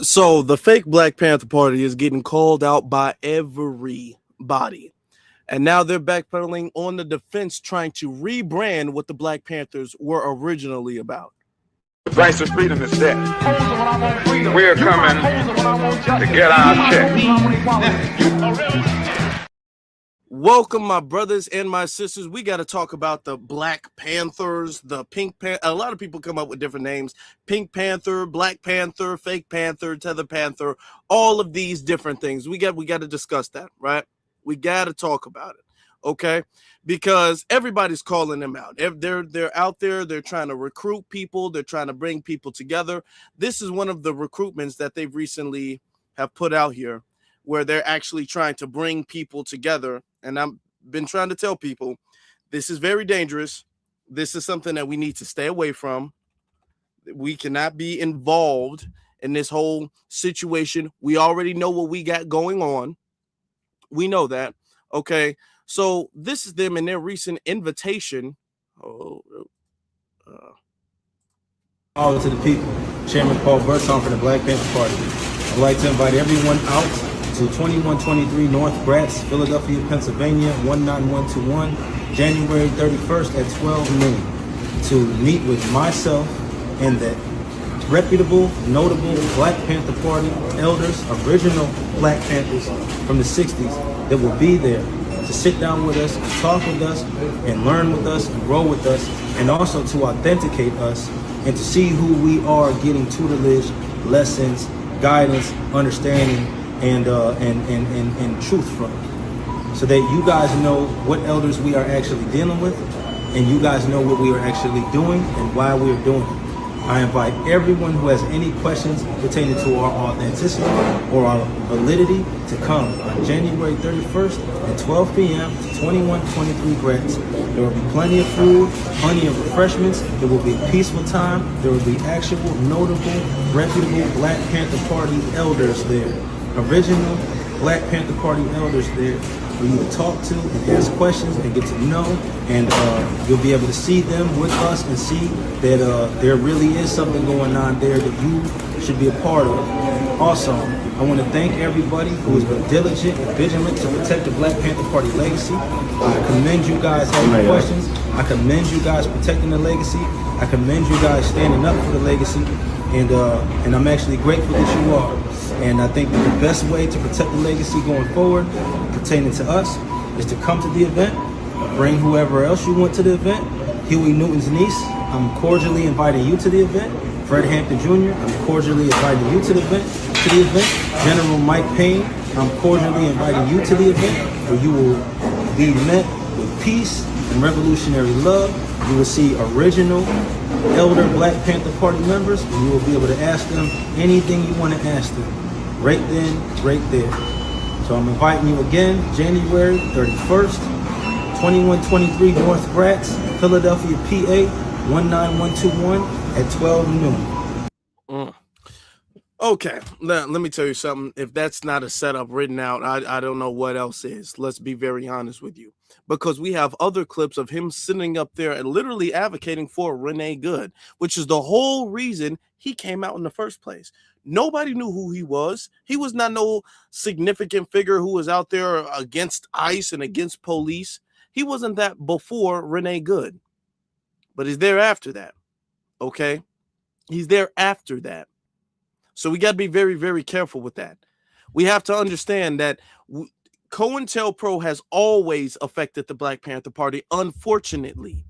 So the fake Black Panther Party is getting called out by everybody. And now they're backpedaling on the defense, trying to rebrand what the Black Panthers were originally about. The price of freedom is death. We're coming to get our check. Welcome, my brothers and my sisters. We got to talk about the Black Panthers, the Pink Panther. A lot of people come up with different names: Pink Panther, Black Panther, Fake Panther, Tether Panther. All of these different things. We got to discuss that, right? We got to talk about it, okay? Because everybody's calling them out. They're out there. They're trying to recruit people. They're trying to bring people together. This is one of the recruitments that they've recently have put out here, where they're actually trying to bring people together. And I've been trying to tell people, this is very dangerous. This is something that we need to stay away from. We cannot be involved in this whole situation. We already know what we got going on. We know that. Okay. So this is them in their recent invitation. To the people, Chairman Paul Birdson for the Black Panther Party. I'd like to invite everyone out to 2123 North Gratz, Philadelphia, Pennsylvania, 19121, January 31st at 12 noon to meet with myself and the reputable, notable Black Panther Party elders, original Black Panthers from the 60s that will be there to sit down with us, talk with us, and learn with us, and grow with us, and also to authenticate us and to see who we are, getting tutelage, lessons, guidance, understanding, and truth from, so that you guys know what elders we are actually dealing with, and you guys know what we are actually doing and why we are doing it. I invite everyone who has any questions pertaining to our authenticity or our validity to come on January 31st at 12 p.m. to 2123 Gratz. There will be plenty of food, plenty of refreshments. There will be a peaceful time. There will be actual, notable, reputable Black Panther Party elders there. Original Black Panther Party elders there for you to talk to and ask questions and get to know, and you'll be able to see them with us and see that there really is something going on there that you should be a part of. Also, I want to thank everybody who has been diligent and vigilant to protect the Black Panther Party legacy. I commend you guys having questions. I commend you guys protecting the legacy. I commend you guys standing up for the legacy, and I'm actually grateful that you are. And I think that the best way to protect the legacy going forward, pertaining to us, is to come to the event, bring whoever else you want to the event. Huey Newton's niece, I'm cordially inviting you to the event. Fred Hampton Jr., I'm cordially inviting you to the event. General Mike Payne, I'm cordially inviting you to the event, where you will be met with peace and revolutionary love. You will see original elder Black Panther Party members, and you will be able to ask them anything you want to ask them, right then, right there. So I'm inviting you again, January 31st, 2123 North Gratz, Philadelphia, PA, 19121 at 12 noon. Okay, let me tell you something. If that's not a setup written out, I don't know what else is. Let's be very honest with you. Because we have other clips of him sitting up there and literally advocating for Renee Good, which is the whole reason he came out in the first place. Nobody knew who he was. He was not no significant figure who was out there against ICE and against police. He wasn't that before Renee Good. But he's there after that. Okay? He's there after that. So we got to be very, very careful with that. We have to understand that COINTELPRO has always affected the Black Panther Party, unfortunately.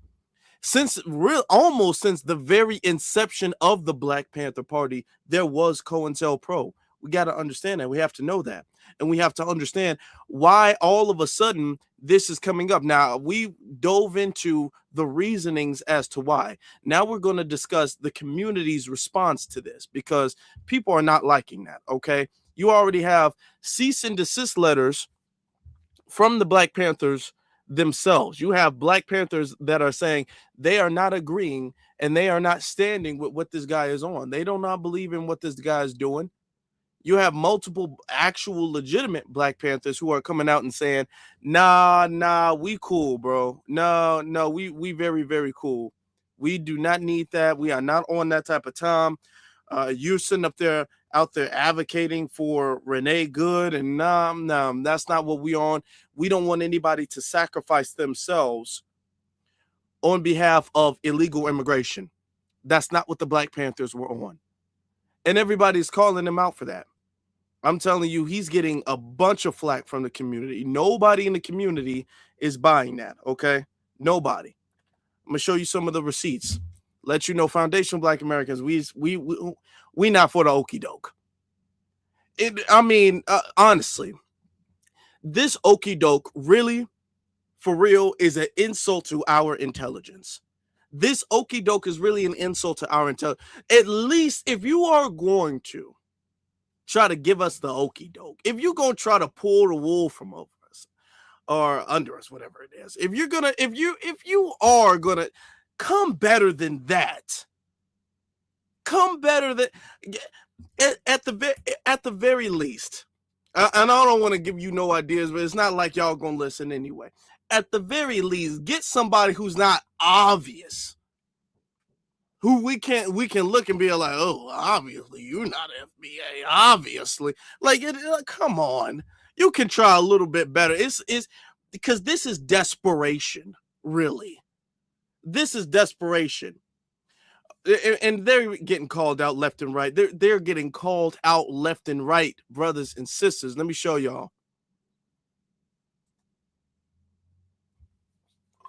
Almost since the very inception of the Black Panther Party, there was COINTELPRO. We got to understand that. We have to know that. And we have to understand why all of a sudden this is coming up. Now, we dove into the reasonings as to why. Now we're going to discuss the community's response to this, because people are not liking that, okay? You already have cease and desist letters from the Black Panthers themselves. You have Black Panthers that are saying they are not agreeing and they are not standing with what this guy is on. They do not believe in what this guy is doing. You have multiple actual legitimate Black Panthers who are coming out and saying, nah, we cool, bro. No, we very, very cool. We do not need that. We are not on that type of time. You're sitting up there out there advocating for Renee Good, and nah, that's not what we on. We don't want anybody to sacrifice themselves on behalf of illegal immigration. That's not what the Black Panthers were on. And everybody's calling him out for that. I'm telling you, he's getting a bunch of flack from the community. Nobody in the community is buying that, okay? Nobody. I'm gonna show you some of the receipts. Let you know, Foundation Black Americans, we not for the okie doke. Honestly, this okie doke really, for real, is an insult to our intelligence. This okie doke is really an insult to our intelligence. At least if you are going to try to give us the okie doke, if you're gonna try to pull the wool from over us or under us, whatever it is, if you are gonna come better than that, come better than at the very least. And I don't want to give you no ideas, but it's not like y'all gonna listen anyway. At the very least, get somebody who's not obvious, who we can look and be like, oh, obviously you're not FBA, obviously. Like, come on, you can try a little bit better. It's because this is desperation, really. This is desperation, and they're getting called out left and right. They're getting called out left and right, brothers and sisters. Let me show y'all.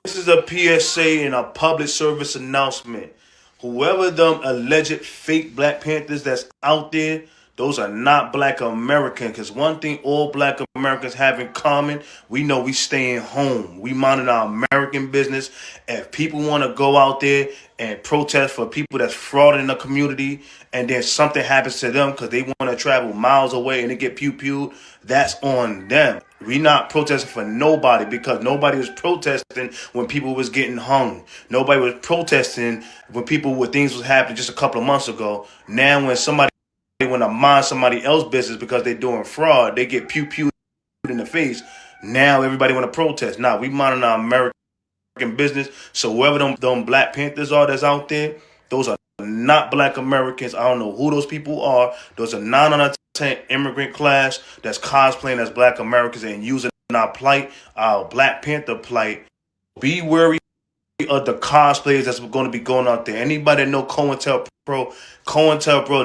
This is a PSA and a public service announcement. Whoever them alleged fake Black Panthers that's out there, those are not Black Americans. Because one thing all Black Americans have in common, we know we staying home. We minding our American business. If people want to go out there and protest for people that's fraud in the community, and then something happens to them because they want to travel miles away and they get pew-pewed, that's on them. We not protesting for nobody, because nobody was protesting when people was getting hung. Nobody was protesting when things was happening just a couple of months ago. Now when somebody want to mind somebody else's business because they're doing fraud, they get pew-pewed in the face. Now everybody want to protest. Nah, we minding our American business. So whoever them Black Panthers are that's out there, those are not Black Americans. I don't know who those people are. Those are 9 out of 10 immigrant class that's cosplaying as Black Americans and using our plight, our Black Panther plight. Be wary of the cosplayers that's going to be going out there. Anybody that know COINTELPRO,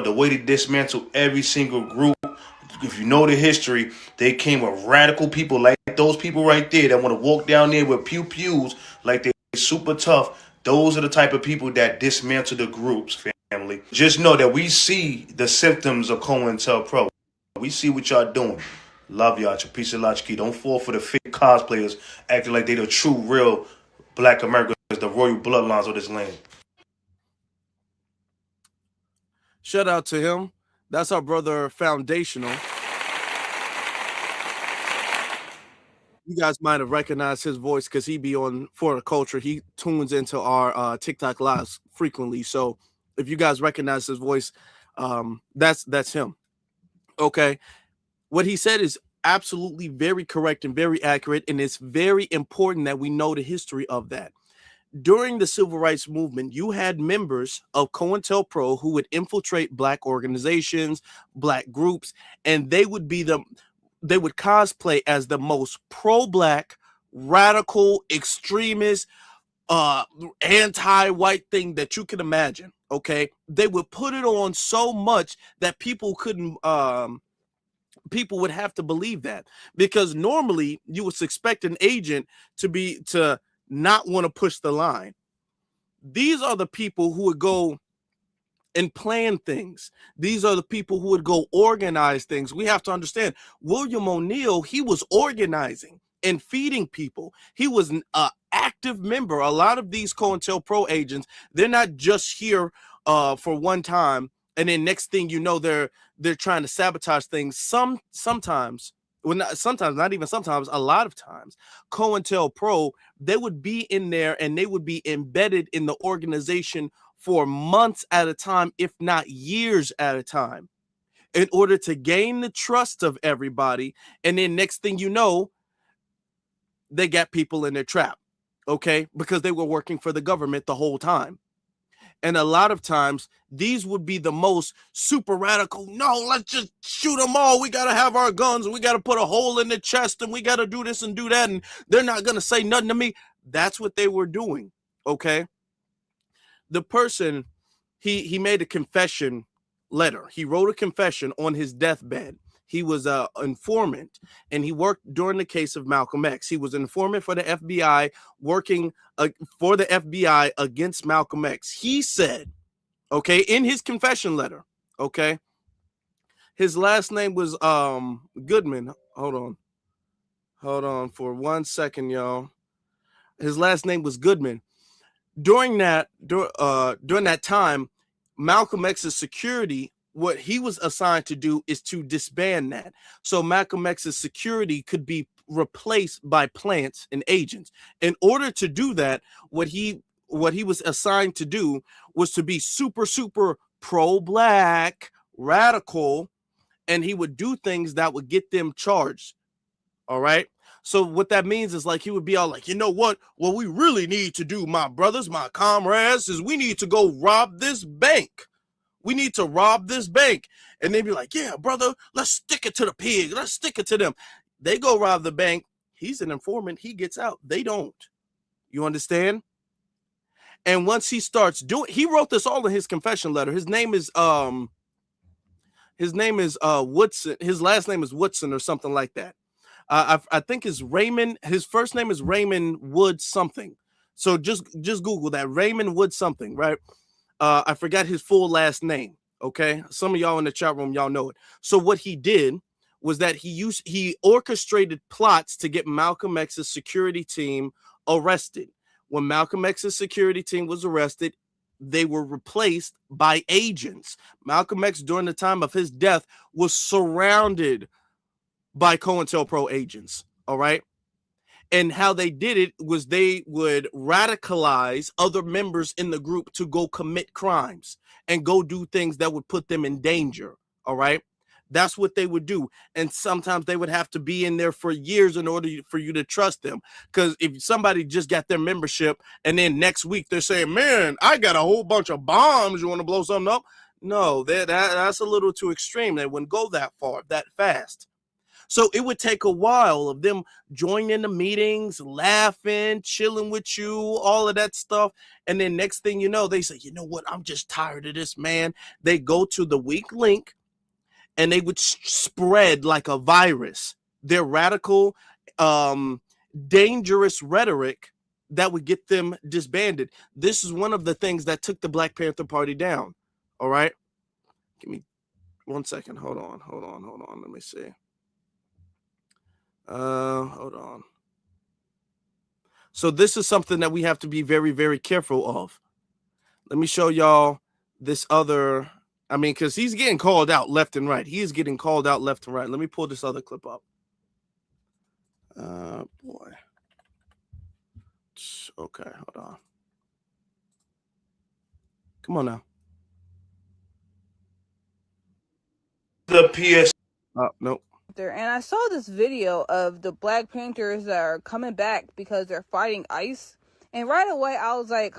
the way they dismantle every single group, if you know the history, they came with radical people like those people right there that want to walk down there with pew-pews like they're super tough. Those are the type of people that dismantle the groups, family. Just know that we see the symptoms of COINTELPRO. We see what y'all doing. Love y'all. Peace and love. Don't fall for the fake cosplayers acting like they the true, real Black Americans, the royal bloodlines of this land. Shout out to him. That's our brother Foundational. You guys might have recognized his voice because he be on For the Culture. He tunes into our TikTok lives frequently. So if you guys recognize his voice, that's him. Okay. What he said is absolutely very correct and very accurate. And it's very important that we know the history of that. During the civil rights movement, you had members of COINTELPRO who would infiltrate Black organizations, Black groups, and they would cosplay as the most pro-Black, radical, extremist, anti-white thing that you can imagine. Okay, they would put it on so much that people would have to believe that, because normally you would expect an agent to not want to push the line. These are the people who would go and plan things. These are the people who would go organize things. We have to understand, William O'Neill, he was organizing and feeding people. He was an active member. A lot of these COINTELPRO agents, they're not just here for one time, and then next thing you know, they're trying to sabotage things. Sometimes, not even sometimes, a lot of times, COINTELPRO, they would be in there and they would be embedded in the organization for months at a time, if not years at a time, in order to gain the trust of everybody. And then next thing you know, they got people in their trap, okay? Because they were working for the government the whole time. And a lot of times these would be the most super radical. No, let's just shoot them all. We got to have our guns. We got to put a hole in the chest and we got to do this and do that. And they're not going to say nothing to me. That's what they were doing. Okay. The person, he made a confession letter. He wrote a confession on his deathbed. He was an informant, and he worked during the case of Malcolm X. He was an informant for the FBI, working for the FBI against Malcolm X. He said, okay, in his confession letter, okay, his last name was Goodman. Hold on for 1 second, y'all. His last name was Goodman. During that time, Malcolm X's security, what he was assigned to do is to disband that. So Malcolm X's security could be replaced by plants and agents. In order to do that, what he was assigned to do was to be super, super pro-black, radical, and he would do things that would get them charged. All right. So what that means is like he would be all like, you know what we really need to do, my brothers, my comrades, is we need to go rob this bank. We need to rob this bank. And they'd be like, yeah, brother, let's stick it to the pig. Let's stick it to them. They go rob the bank. He's an informant. He gets out. They don't. You understand? And once he starts doing, he wrote this all in his confession letter. His name is Woodson. His last name is Woodson or something like that. I think it's Raymond. His first name is Raymond Wood something. So just Google that, Raymond Wood something, right? I forgot his full last name. Okay, some of y'all in the chat room, y'all know it. So what he did was that he orchestrated plots to get Malcolm X's security team arrested. When Malcolm X's security team was arrested, they were replaced by agents. Malcolm X, during the time of his death, was surrounded by COINTELPRO agents. All right. And how they did it was they would radicalize other members in the group to go commit crimes and go do things that would put them in danger. All right. That's what they would do. And sometimes they would have to be in there for years in order for you to trust them. Because if somebody just got their membership and then next week they're saying, man, I got a whole bunch of bombs. You want to blow something up? No, that's a little too extreme. They wouldn't go that far, that fast. So it would take a while of them joining the meetings, laughing, chilling with you, all of that stuff. And then next thing you know, they say, you know what? I'm just tired of this, man. They go to the weak link and they would spread like a virus their radical, dangerous rhetoric that would get them disbanded. This is one of the things that took the Black Panther Party down. All right. Give me 1 second. Hold on. Let me see. Hold on. So this is something that we have to be very, very careful of. Let me show y'all this other, because he's getting called out left and right. He is getting called out left and right. Let me pull this other clip up. Boy. Okay, hold on. Come on now. The PS. Nope. And I saw this video of the Black Panthers that are coming back because they're fighting ICE. And right away, I was like,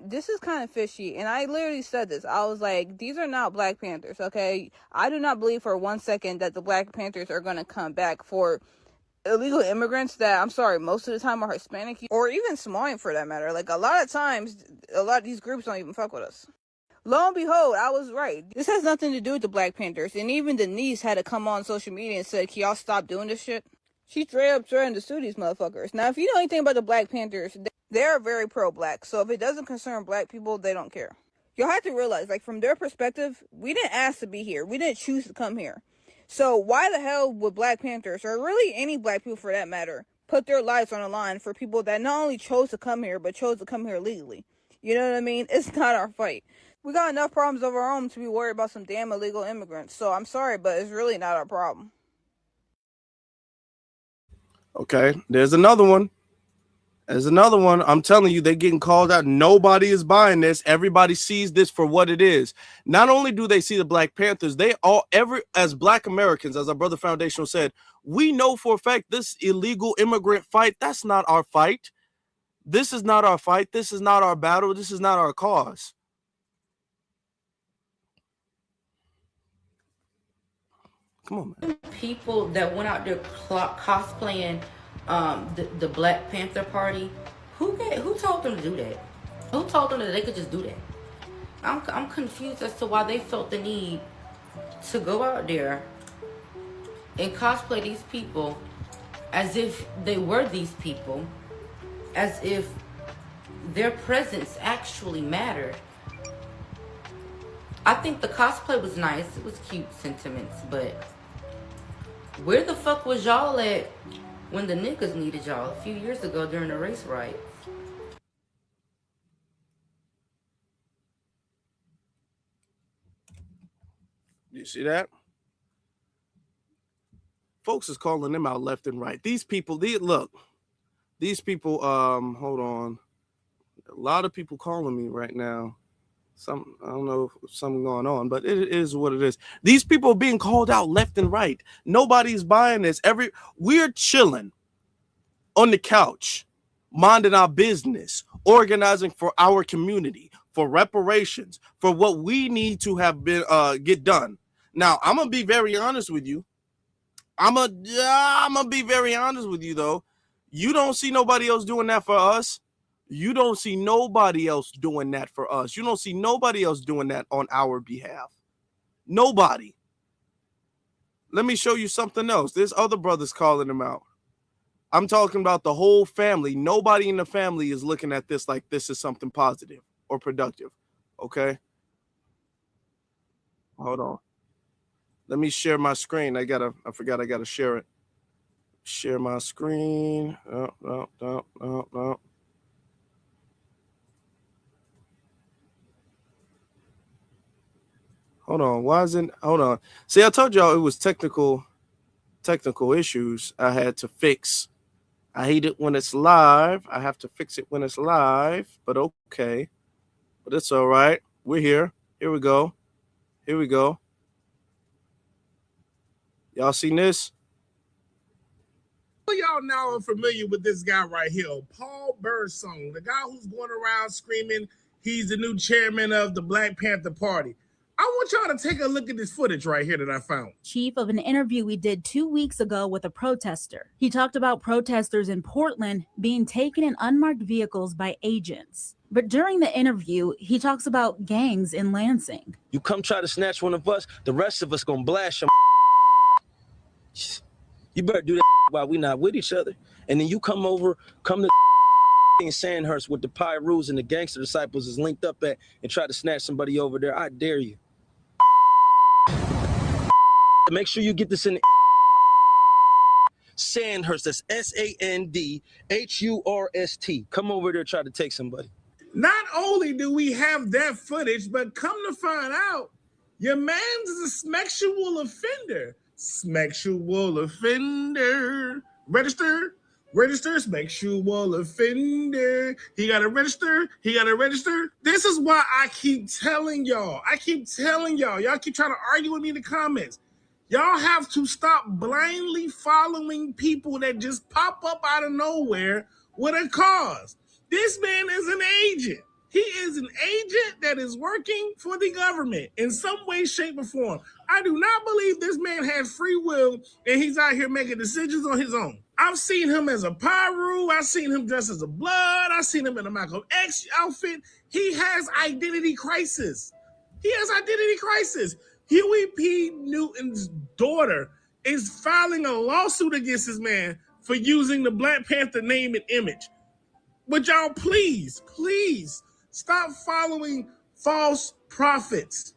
this is kind of fishy. And I literally said this. I was like, these are not Black Panthers, okay? I do not believe for 1 second that the Black Panthers are going to come back for illegal immigrants that, I'm sorry, most of the time are Hispanic or even Somalian for that matter. Like, a lot of times, a lot of these groups don't even fuck with us. Lo and behold, I was right. This has nothing to do with the Black Panthers. And even the niece had to come on social media and said, can y'all stop doing this shit? She straight up threatened to sue these motherfuckers. Now, if you know anything about the Black Panthers, they're very pro-black. So if it doesn't concern black people, they don't care. You'll have to realize, like, from their perspective, we didn't ask to be here. We didn't choose to come here. So why the hell would Black Panthers, or really any black people for that matter, put their lives on the line for people that not only chose to come here, but chose to come here legally? You know what I mean? It's not our fight. We got enough problems of our own to be worried about some damn illegal immigrants. So I'm sorry, but it's really not our problem. Okay, there's another one. I'm telling you, they're getting called out. Nobody is buying this. Everybody sees this for what it is. Not only do they see the Black Panthers, as Black Americans, as our brother Foundational said, we know for a fact this illegal immigrant fight, that's not our fight. This is not our fight. This is not our battle. This is not our cause. Come on, man. People that went out there cosplaying the Black Panther Party, who told them to do that? Who told them that they could just do that? I'm confused as to why they felt the need to go out there and cosplay these people as if they were these people, as if their presence actually mattered. I think the cosplay was nice. It was cute sentiments, but where the fuck was y'all at when the niggas needed y'all a few years ago during the race riots? You see that? Folks is calling them out left and right. These people, these people, hold on. A lot of people calling me right now. I don't know if something going on, but it is what it is. These people are being called out left and right. Nobody's buying this. We're chilling on the couch, minding our business, organizing for our community, for reparations, for what we need to have been get done. Now, I'm gonna be very honest with you. I'm gonna be very honest with you though. You don't see nobody else doing that for us. You don't see nobody else doing that for us. You don't see nobody else doing that on our behalf. Nobody. Let me show you something else. There's other brothers calling them out. I'm talking about the whole family. Nobody in the family is looking at this like this is something positive or productive. Okay? Hold on. Let me share my screen. I forgot I gotta share it. Share my screen. No. Hold on. Hold on. See, I told y'all it was technical issues I had to fix. I hate it when it's live. I have to fix it when it's live, but okay. But it's all right. We're here. Here we go. Y'all seen this? Y'all now are familiar with this guy right here, Paul Birdson, the guy who's going around screaming he's the new chairman of the Black Panther Party. I want y'all to take a look at this footage right here that I found. Chief of an interview we did 2 weeks ago with a protester. He talked about protesters in Portland being taken in unmarked vehicles by agents. But during the interview, he talks about gangs in Lansing. You come try to snatch one of us, the rest of us gonna blast your. You better do that while we not with each other. And then you come to in Sandhurst with the Pyrus and the gangster disciples is linked up at and try to snatch somebody over there. I dare you. Make sure you get this in Sandhurst. That's Sandhurst. Come over there, try to take somebody. Not only do we have that footage, but come to find out, your man's a sexual offender. Sexual offender. Register, sexual offender. He got to register. This is why I keep telling y'all. Y'all keep trying to argue with me in the comments. Y'all have to stop blindly following people that just pop up out of nowhere with a cause. This man is an agent. He is an agent that is working for the government in some way, shape, or form. I do not believe this man has free will and he's out here making decisions on his own. I've seen him as a Pyru. I've seen him dressed as a Blood. I've seen him in a Malcolm X outfit. He has identity crisis. Huey P. Newton's daughter is filing a lawsuit against this man for using the Black Panther name and image. But y'all, please stop following false prophets.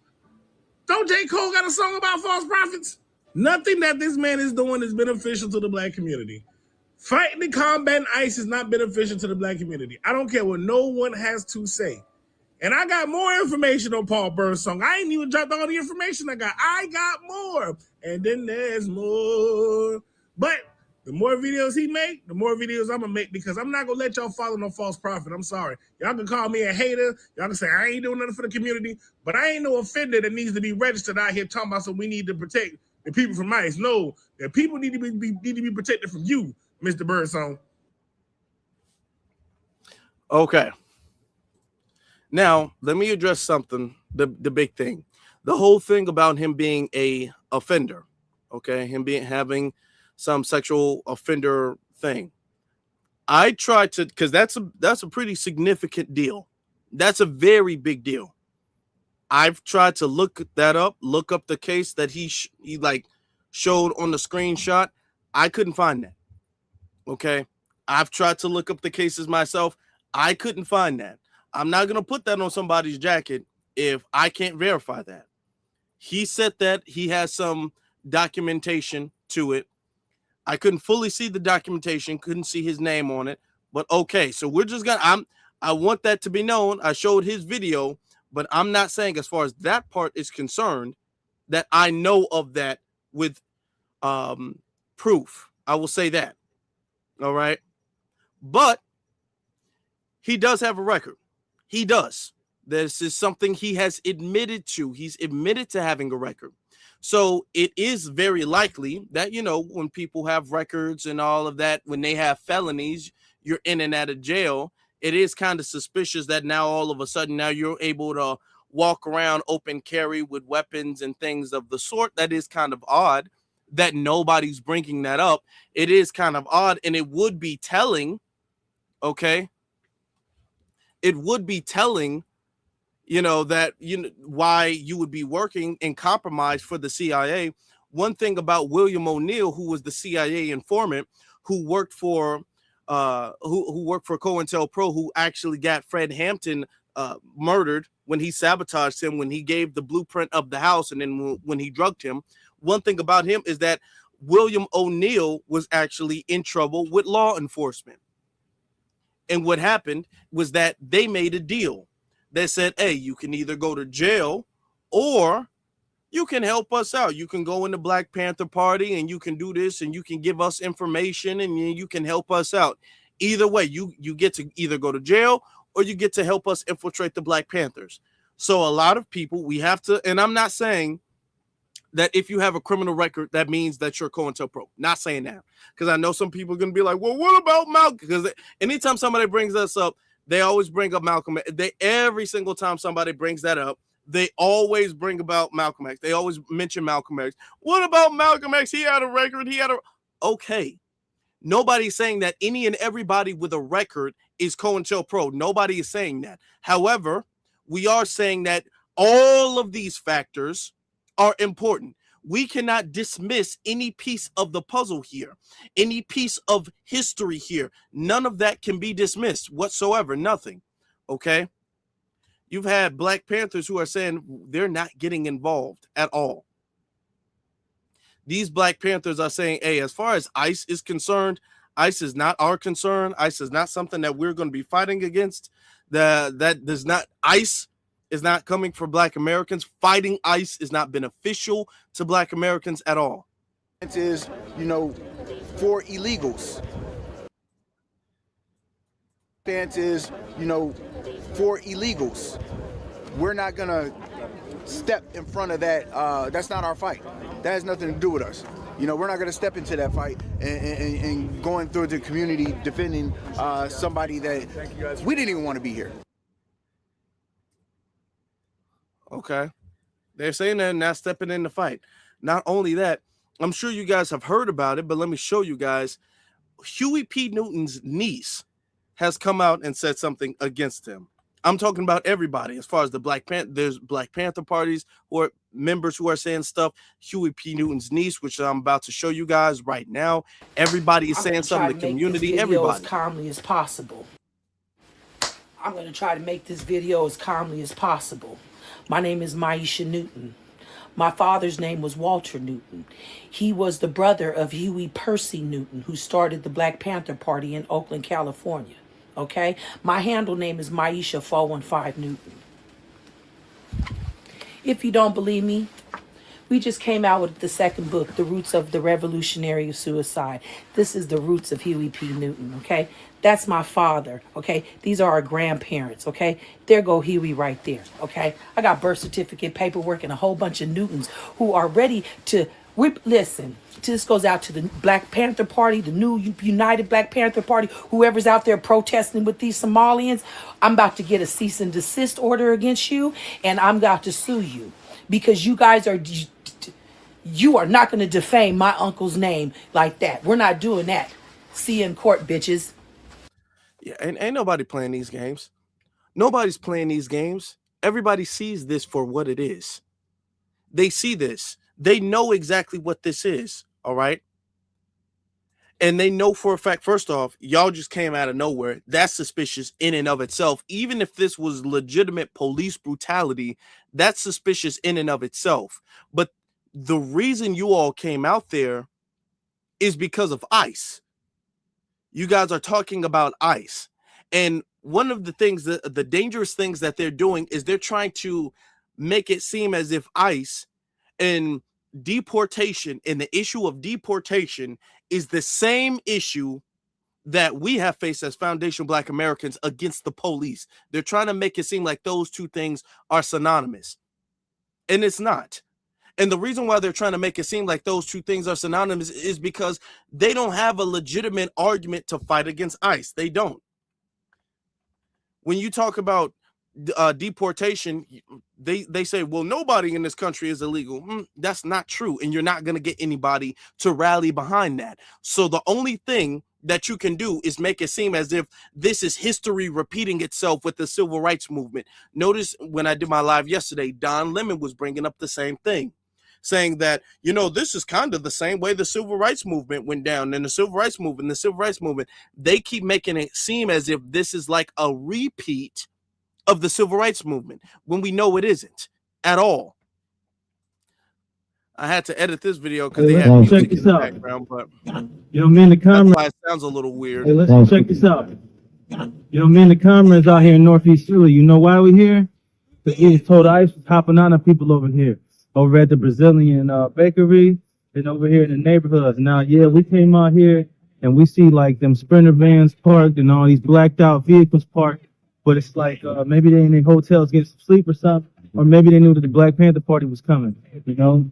Don't J. Cole got a song about false prophets? Nothing that this man is doing is beneficial to the Black community. Fighting and combating ICE is not beneficial to the Black community. I don't care what no one has to say. And I got more information on Paul Birdson. I ain't even dropped all the information I got. I got more. And then there's more. But the more videos he make, the more videos I'm going to make, because I'm not going to let y'all follow no false prophet. I'm sorry. Y'all can call me a hater. Y'all can say I ain't doing nothing for the community. But I ain't no offender that needs to be registered out here talking about something we need to protect the people from ICE. No, the people need to be protected from you, Mr. Birdson. Okay. Now, let me address something, the big thing. The whole thing about him being a offender, Okay, him having some sexual offender thing. I tried to, because that's a pretty significant deal. That's a very big deal. I've tried to look that up, look up the case that he like showed on the screenshot. I couldn't find that. Okay, I've tried to look up the cases myself. I couldn't find that. I'm not gonna put that on somebody's jacket if I can't verify that. He said that he has some documentation to it. I couldn't fully see the documentation, couldn't see his name on it, but okay. So we're just gonna, I want that to be known. I showed his video, but I'm not saying, as far as that part is concerned, that I know of that with proof. I will say that. All right. But he does have a record. He does. This is something he has admitted to. He's admitted to having a record. So it is very likely that, you know, when people have records and all of that, when they have felonies, you're in and out of jail. It is kind of suspicious that now all of a sudden now you're able to walk around open carry with weapons and things of the sort. That is kind of odd that nobody's bringing that up. It is kind of odd, and it would be telling, okay? It would be telling, you know, that, you know, why you would be working in compromise for the CIA. One thing about William O'Neill, who was the CIA informant, who worked for COINTELPRO, who actually got Fred Hampton murdered when he sabotaged him, when he gave the blueprint of the house, and then when he drugged him. One thing about him is that William O'Neill was actually in trouble with law enforcement. And what happened was that they made a deal. They said, hey, you can either go to jail or you can help us out. You can go in the Black Panther Party and you can do this and you can give us information and you can help us out. Either way, you get to either go to jail or you get to help us infiltrate the Black Panthers. So a lot of people, we have to, and I'm not saying that if you have a criminal record, that means that you're COINTELPRO. Not saying that, because I know some people are going to be like, well, what about Malcolm? Because anytime somebody brings us up, they always bring up Malcolm. Every single time somebody brings that up, they always bring about Malcolm X. They always mention Malcolm X. What about Malcolm X? He had a record. Okay. Nobody's saying that any and everybody with a record is COINTELPRO. Nobody is saying that. However, we are saying that all of these factors are important. We cannot dismiss any piece of the puzzle here, any piece of history here. None of that can be dismissed whatsoever. Nothing. Okay. You've had Black Panthers who are saying they're not getting involved at all. These Black Panthers are saying, hey, as far as ICE is concerned, ICE is not our concern. ICE is not something that we're going to be fighting against. ICE is not coming for Black Americans. Fighting ICE is not beneficial to Black Americans at all. It is, you know, for illegals. Stance is, you know, for illegals. We're not gonna step in front of that. That's not our fight. That has nothing to do with us. You know, we're not gonna step into that fight and going through the community defending somebody that we didn't even want to be here. Okay. They're saying that and not stepping in the fight. Not only that, I'm sure you guys have heard about it, but let me show you guys. Huey P. Newton's niece has come out and said something against him. I'm talking about everybody. As far as the there's Black Panther parties or members who are saying stuff. Huey P. Newton's niece, which I'm about to show you guys right now. Everybody is saying something. The community, everybody. As calmly as possible. I'm going to try to make this video as calmly as possible. My name is Maisha Newton. My father's name was Walter Newton. He was the brother of Huey Percy Newton, who started the Black Panther Party in Oakland, California. Okay? My handle name is Maisha 415 Newton. If you don't believe me, we just came out with the second book, The Roots of the Revolutionary Suicide. This is the roots of Huey P. Newton, okay? That's my father, okay? These are our grandparents, okay? There go Huey right there, okay? I got birth certificate, paperwork, and a whole bunch of Newtons who are ready to whip. Listen, this goes out to the Black Panther Party, the new United Black Panther Party, whoever's out there protesting with these Somalians. I'm about to get a cease and desist order against you, and I'm about to sue you because you guys are... You are not going to defame my uncle's name like that. We're not doing that. See you in court, bitches. Yeah, and ain't nobody playing these games. Nobody's playing these games. Everybody sees this for what it is. They see this. They know exactly what this is, all right? And they know for a fact, first off, y'all just came out of nowhere. That's suspicious in and of itself. Even if this was legitimate police brutality, that's suspicious in and of itself. But the reason you all came out there is because of ICE. You guys are talking about ICE. And one of the things, the dangerous things that they're doing is they're trying to make it seem as if ICE and deportation and the issue of deportation is the same issue that we have faced as foundational Black Americans against the police. They're trying to make it seem like those two things are synonymous. And it's not. And the reason why they're trying to make it seem like those two things are synonymous is because they don't have a legitimate argument to fight against ICE. They don't. When you talk about deportation, they say, well, nobody in this country is illegal. That's not true. And you're not going to get anybody to rally behind that. So the only thing that you can do is make it seem as if this is history repeating itself with the civil rights movement. Notice when I did my live yesterday, Don Lemon was bringing up the same thing, saying that, you know, this is kind of the same way the civil rights movement went down, and the civil rights movement, they keep making it seem as if this is like a repeat of the civil rights movement, when we know it isn't at all. I had to edit this video because they had music in the background, but You know, me and the that's camera. why it sounds a little weird. Hey, let's check this out. You know, me and the cameras out here in Northeast Philly. You know why we're here? Because we was told ICE was hopping on the people over here, over at the Brazilian bakery, and over here in the neighborhoods. Now, yeah, we came out here and we see like them Sprinter vans parked and all these blacked out vehicles parked. But it's like maybe they in their hotels getting some sleep or something, or maybe they knew that the Black Panther Party was coming. You know,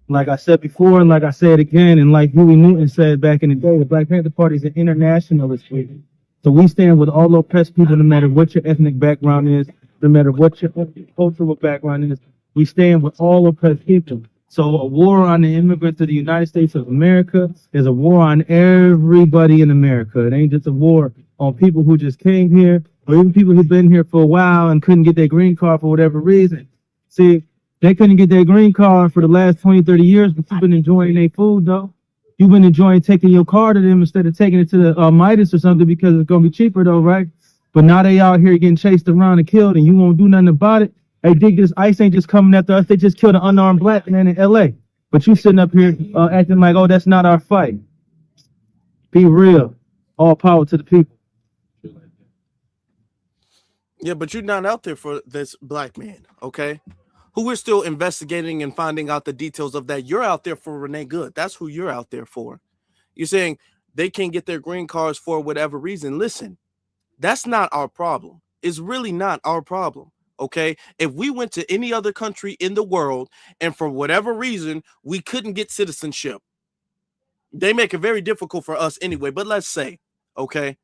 like I said before, and like I said again, and like Huey Newton said back in the day, the Black Panther Party is an internationalist movement. So we stand with all oppressed people, no matter what your ethnic background is, no matter what your cultural background is. We stand with all oppressed people. So a war on the immigrants to the United States of America is a war on everybody in America. It ain't just a war on people who just came here, or even people who've been here for a while and couldn't get their green card for whatever reason. See, they couldn't get their green card for the last 20, 30 years, but you've been enjoying their food, though. You've been enjoying taking your car to them instead of taking it to the Midas or something, because it's going to be cheaper, though, right? But now they out here getting chased around and killed, and you won't do nothing about it. Hey, dig this, ICE ain't just coming after us. They just killed an unarmed Black man in L.A. But you sitting up here acting like, oh, that's not our fight. Be real. All power to the people. Yeah, but you're not out there for this Black man, okay? Who we're still investigating and finding out the details of that. You're out there for Renee Good. That's who you're out there for. You're saying they can't get their green cards for whatever reason. Listen, that's not our problem. It's really not our problem, okay? If we went to any other country in the world and for whatever reason we couldn't get citizenship, they make it very difficult for us anyway. But let's say, okay,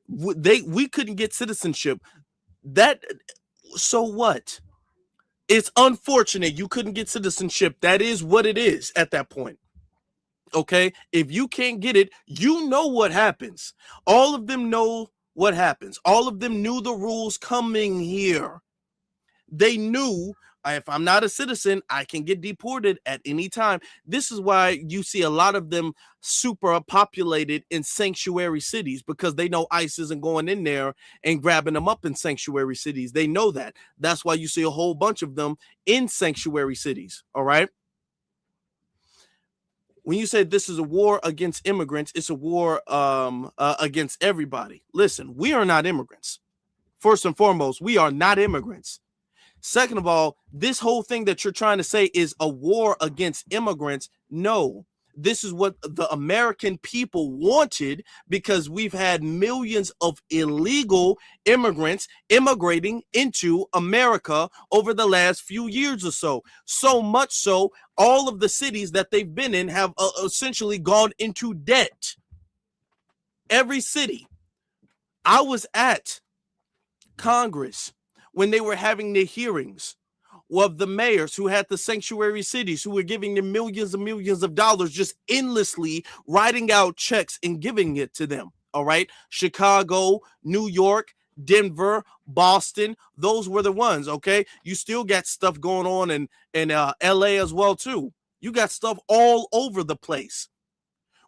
we couldn't get citizenship. So what? It's unfortunate you couldn't get citizenship. That is what it is at that point. Okay, if you can't get it, you know what happens. All of them know what happens. All of them knew the rules coming here. They knew, if I'm not a citizen, I can get deported at any time. This is why you see a lot of them super populated in sanctuary cities, because they know ICE isn't going in there and grabbing them up in sanctuary cities. They know that. That's why you see a whole bunch of them in sanctuary cities. All right. When you say this is a war against immigrants, it's a war against everybody. Listen, we are not immigrants. First and foremost, we are not immigrants. Second of all, this whole thing that you're trying to say is a war against immigrants. No, this is what the American people wanted, because we've had millions of illegal immigrants immigrating into America over the last few years or so. So much so, all of the cities that they've been in have essentially gone into debt. Every city. I was at Congress when they were having their hearings of the mayors who had the sanctuary cities, who were giving them millions and millions of dollars, just endlessly writing out checks and giving it to them. All right. Chicago, New York, Denver, Boston, those were the ones. Okay. You still got stuff going on in LA as well, too. You got stuff all over the place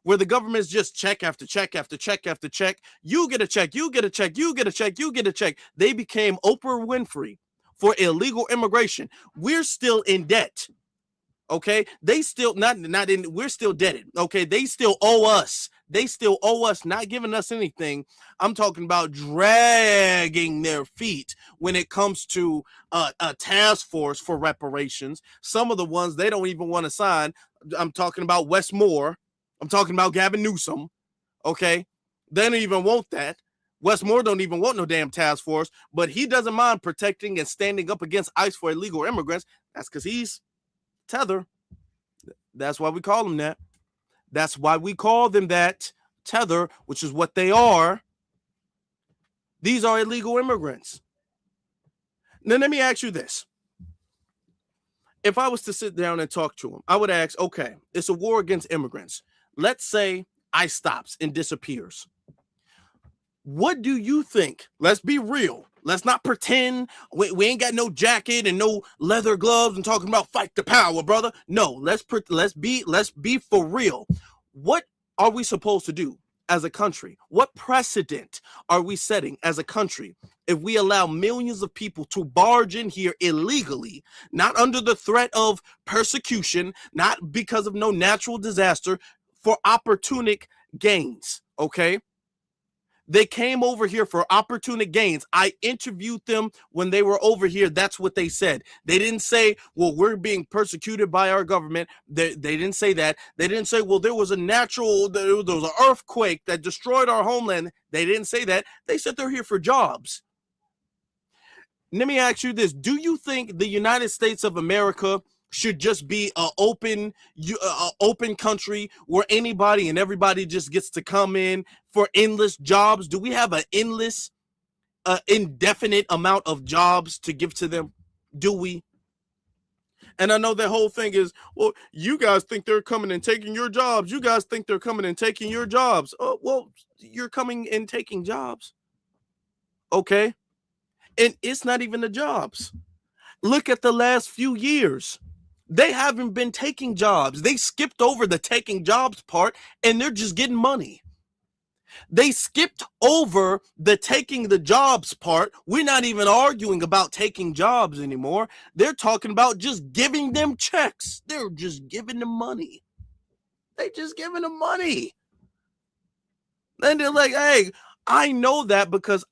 where the government's just check after check after check after check. You get a check, you get a check, you get a check, you get a check. They became Oprah Winfrey for illegal immigration. We're still in debt. Okay, they still not in. We're still debted. Okay, they still owe us. They still owe us, not giving us anything. I'm talking about dragging their feet when it comes to a task force for reparations. Some of the ones they don't even want to sign. I'm talking about Wes Moore. I'm talking about Gavin Newsom. Okay, they don't even want that. Wes Moore don't even want no damn task force, but he doesn't mind protecting and standing up against ICE for illegal immigrants. That's because he's Tether. That's why we call them that. That's why we call them that, Tether, which is what they are. These are illegal immigrants. Now, let me ask you this. If I was to sit down and talk to them, I would ask, okay, it's a war against immigrants. Let's say ICE stops and disappears. What do you think? Let's be real. Let's not pretend we ain't got no jacket and no leather gloves and talking about fight the power, brother. No, let's be for real. What are we supposed to do as a country? What precedent are we setting as a country if we allow millions of people to barge in here illegally, not under the threat of persecution, not because of no natural disaster, for opportunistic gains? Okay. They came over here for opportunity gains. I interviewed them when they were over here. That's what they said. They didn't say, well, we're being persecuted by our government. They didn't say that. They didn't say, well, there was an earthquake that destroyed our homeland. They didn't say that. They said they're here for jobs. Let me ask you this. Do you think the United States of America should just be an open country where anybody and everybody just gets to come in for endless jobs? Do we have an endless, indefinite amount of jobs to give to them? Do we? And I know that whole thing is, well, you guys think they're coming and taking your jobs. You guys think they're coming and taking your jobs. Oh, well, you're coming and taking jobs. Okay. And it's not even the jobs. Look at the last few years. They haven't been taking jobs. They skipped over the taking jobs part and they're just getting money. They skipped over the taking the jobs part. We're not even arguing about taking jobs anymore. They're talking about just giving them checks. They're just giving them money. They just giving them money. And they're like, hey, I know that because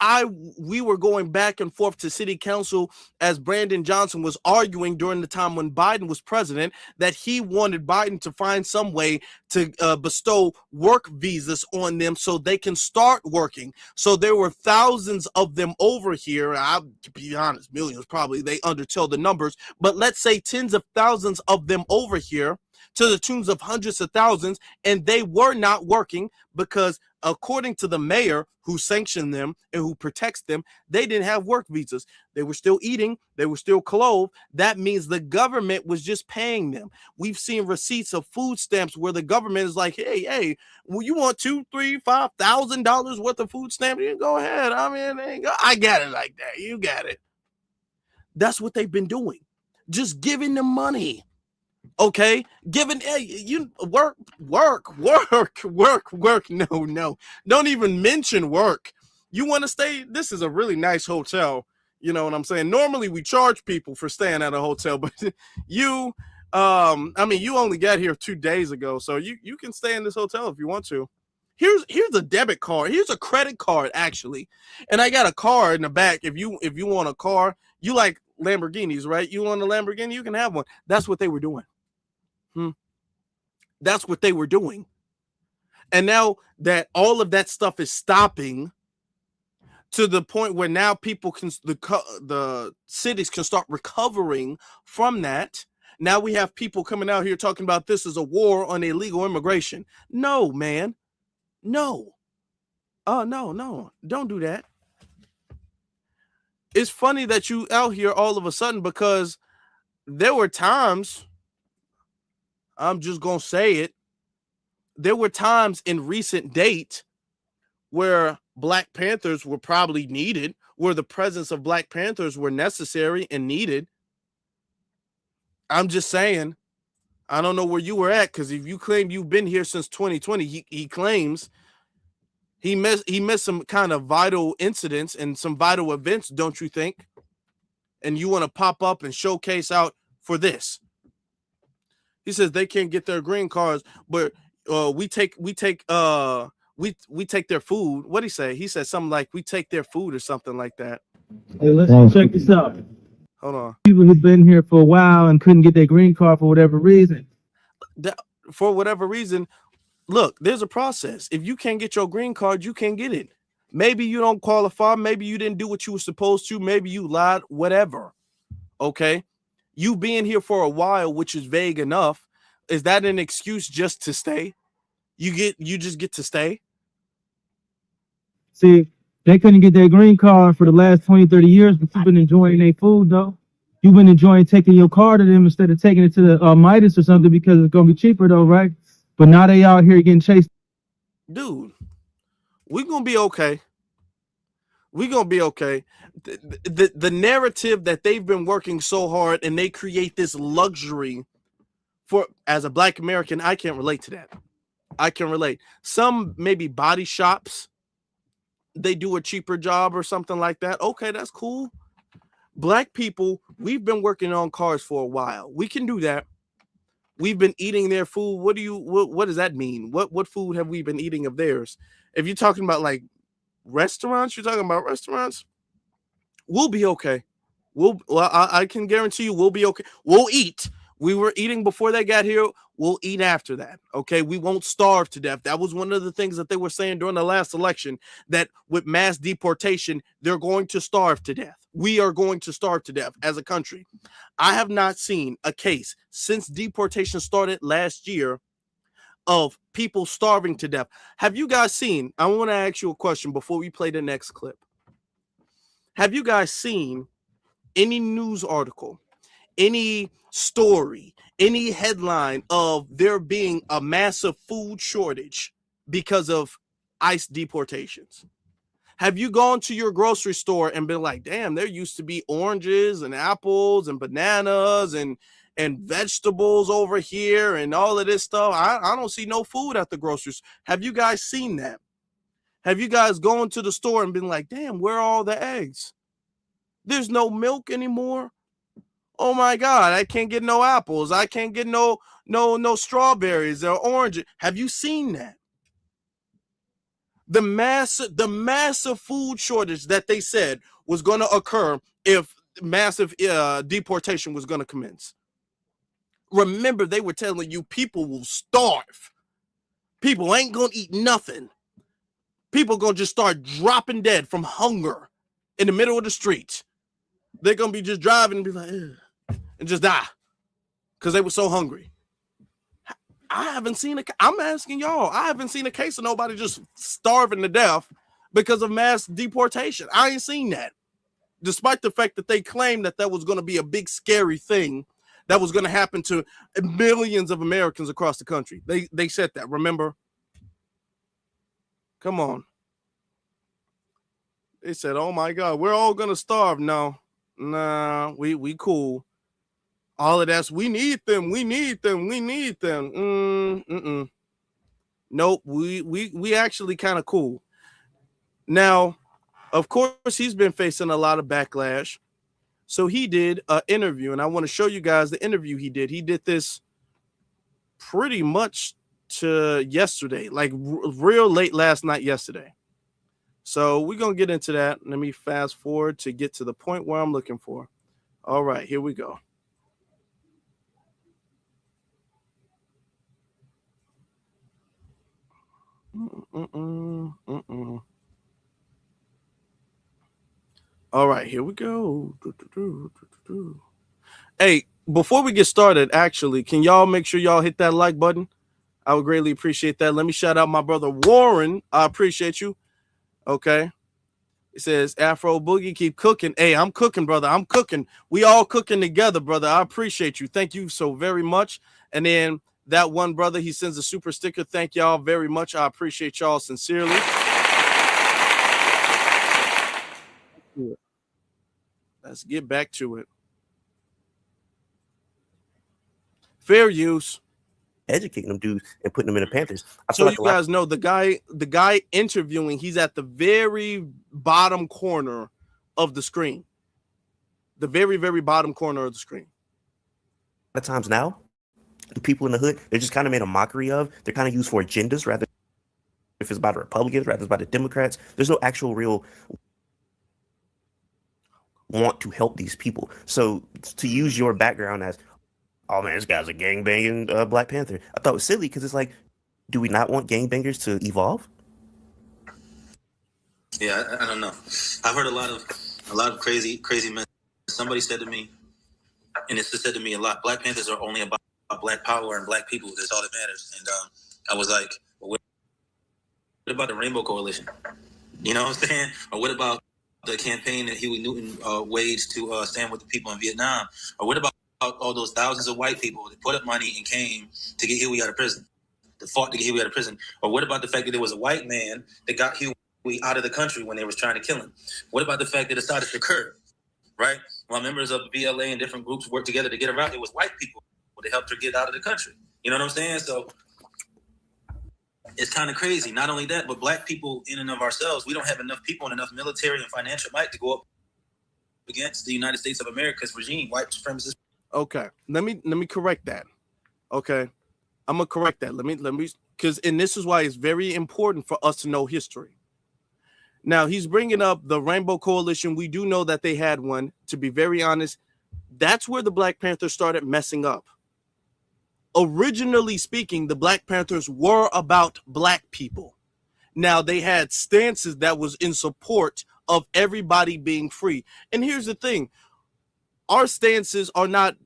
we were going back and forth to city council as Brandon Johnson was arguing during the time when Biden was president that he wanted Biden to find some way to bestow work visas on them so they can start working. So there were thousands of them over here. I'll be honest, millions probably. They undertell the numbers, but let's say tens of thousands of them over here to the tunes of hundreds of thousands, and they were not working because according to the mayor who sanctioned them and who protects them, they didn't have work visas. They were still eating. They were still clothed. That means the government was just paying them. We've seen receipts of food stamps where the government is like, hey, well, you want $2,000, $3,000, $5,000 worth of food stamps? You go ahead. I mean, I got it like that. You got it. That's what they've been doing. Just giving them money. Okay, giving you work. No, don't even mention work. You want to stay? This is a really nice hotel. You know what I'm saying? Normally we charge people for staying at a hotel, but you only got here 2 days ago, so you can stay in this hotel if you want to. Here's a debit card. Here's a credit card actually, and I got a car in the back. If you want a car, you like Lamborghinis, right? You want a Lamborghini, you can have one. That's what they were doing. That's what they were doing. And now that all of that stuff is stopping to the point where now people can, the cities can start recovering from that. Now we have people coming out here talking about this is a war on illegal immigration. No, man. No. Oh, no. Don't do that. It's funny that you out here all of a sudden because there were times, I'm just going to say it, there were times in recent date where Black Panthers were probably needed, where the presence of Black Panthers were necessary and needed. I'm just saying, I don't know where you were at, because if you claim you've been here since 2020, he claims he missed some kind of vital incidents and some vital events, don't you think? And you want to pop up and showcase out for this. He says they can't get their green cards, but we take their food. What'd he say? He said something like we take their food or something like that. Hey, listen, check this out. Hold on. People who've been here for a while and couldn't get their green card for whatever reason. For whatever reason, look, there's a process. If you can't get your green card, you can't get it. Maybe you don't qualify. Maybe you didn't do what you were supposed to. Maybe you lied, whatever. Okay. You being here for a while, which is vague enough. Is that an excuse just to stay? You just get to stay? See, they couldn't get their green card for the last 20, 30 years, but you've been enjoying their food, though. You've been enjoying taking your car to them instead of taking it to the Midas or something because it's going to be cheaper, though, right? But now they out here getting chased. Dude, we're going to be okay. We're going to be okay. The narrative that they've been working so hard and they create this luxury for, as a Black American, I can't relate to that. I can relate. Some maybe body shops, they do a cheaper job or something like that. Okay, that's cool. Black people, we've been working on cars for a while. We can do that. We've been eating their food. What does that mean? What food have we been eating of theirs? If you're talking about like restaurants, we'll be okay. I can guarantee you we'll be okay. We'll eat. We were eating before they got here. We'll eat after that. Okay. We won't starve to death. That was one of the things that they were saying during the last election, that with mass deportation, they're going to starve to death. We are going to starve to death as a country. I have not seen a case since deportation started last year of people starving to death. Have you guys seen? I want to ask you a question before we play the next clip. Have you guys seen any news article, any story, any headline of there being a massive food shortage because of ICE deportations? Have you gone to your grocery store and been like, damn, there used to be oranges and apples and bananas and vegetables over here and all of this stuff? I don't see no food at the grocery store. Have you guys seen that? Have you guys gone to the store and been like, damn, where are all the eggs? There's no milk anymore. Oh my God, I can't get no apples. I can't get no strawberries or oranges. Have you seen that? The massive food shortage that they said was going to occur if massive deportation was going to commence. Remember, they were telling you people will starve. People ain't going to eat nothing. People going to just start dropping dead from hunger in the middle of the street. They're going to be just driving and be like, ugh, and just die because they were so hungry. I haven't seen I'm asking y'all, I haven't seen a case of nobody just starving to death because of mass deportation. I ain't seen that. Despite the fact that they claimed that was going to be a big scary thing that was going to happen to millions of Americans across the country. They said that, remember? Come on. They said, oh my God, we're all going to starve. No, nah, we cool. All of that's, we need them. Nope, we actually kind of cool. Now, of course, he's been facing a lot of backlash. So he did an interview, and I want to show you guys the interview he did. He did this pretty much to yesterday, like real late last night yesterday. So we're going to get into that. Let me fast forward to get to the point where I'm looking for. All right, here we go. All right, here we go. Hey, before we get started, actually, can y'all make sure y'all hit that like button? I would greatly appreciate that. Let me shout out my brother Warren. I appreciate you. Okay. It says Afro Boogie, keep cooking. Hey, I'm cooking, brother. I'm cooking. We all cooking together, brother. I appreciate you. Thank you so very much. And then that one brother, he sends a super sticker. Thank y'all very much. I appreciate y'all sincerely. Let's get back to it. Fair use. Educating them dudes and putting them in the Panthers. So you guys know the guy interviewing, he's at the very bottom corner of the screen. The very, very bottom corner of the screen. A lot of times now, the people in the hood, they're just kind of made a mockery of. They're kind of used for agendas rather if it's about the Republicans, rather it's about the Democrats. There's no actual real want to help these people. So to use your background as, oh man, this guy's a gangbanging Black Panther, I thought it was silly because it's like, do we not want gangbangers to evolve? Yeah, I don't know. I've heard a lot of crazy men. Somebody said to me, and it's said to me a lot, Black Panthers are only about Black power and Black people. That's all that matters. And I was like, well, what about the Rainbow Coalition? You know what I'm saying? Or what about the campaign that Huey Newton waged to stand with the people in Vietnam? Or what about all those thousands of white people that put up money and came to get Huey out of prison, that fought to get Huey out of prison? Or what about the fact that there was a white man that got Huey out of the country when they was trying to kill him? What about the fact that Assad occurred, right? While members of the BLA and different groups worked together to get her out, it was white people that helped her get out of the country. You know what I'm saying? So it's kind of crazy. Not only that, but Black people in and of ourselves, we don't have enough people and enough military and financial might to go up against the United States of America's regime, white supremacist. Okay, let me correct that. Okay, I'm gonna correct that. Let me because and this is why it's very important for us to know history. Now he's bringing up the Rainbow Coalition. We do know that they had one. To be very honest, that's where the Black Panthers started messing up. Originally speaking, the Black Panthers were about Black people. Now they had stances that was in support of everybody being free. And here's the thing. Our stances are not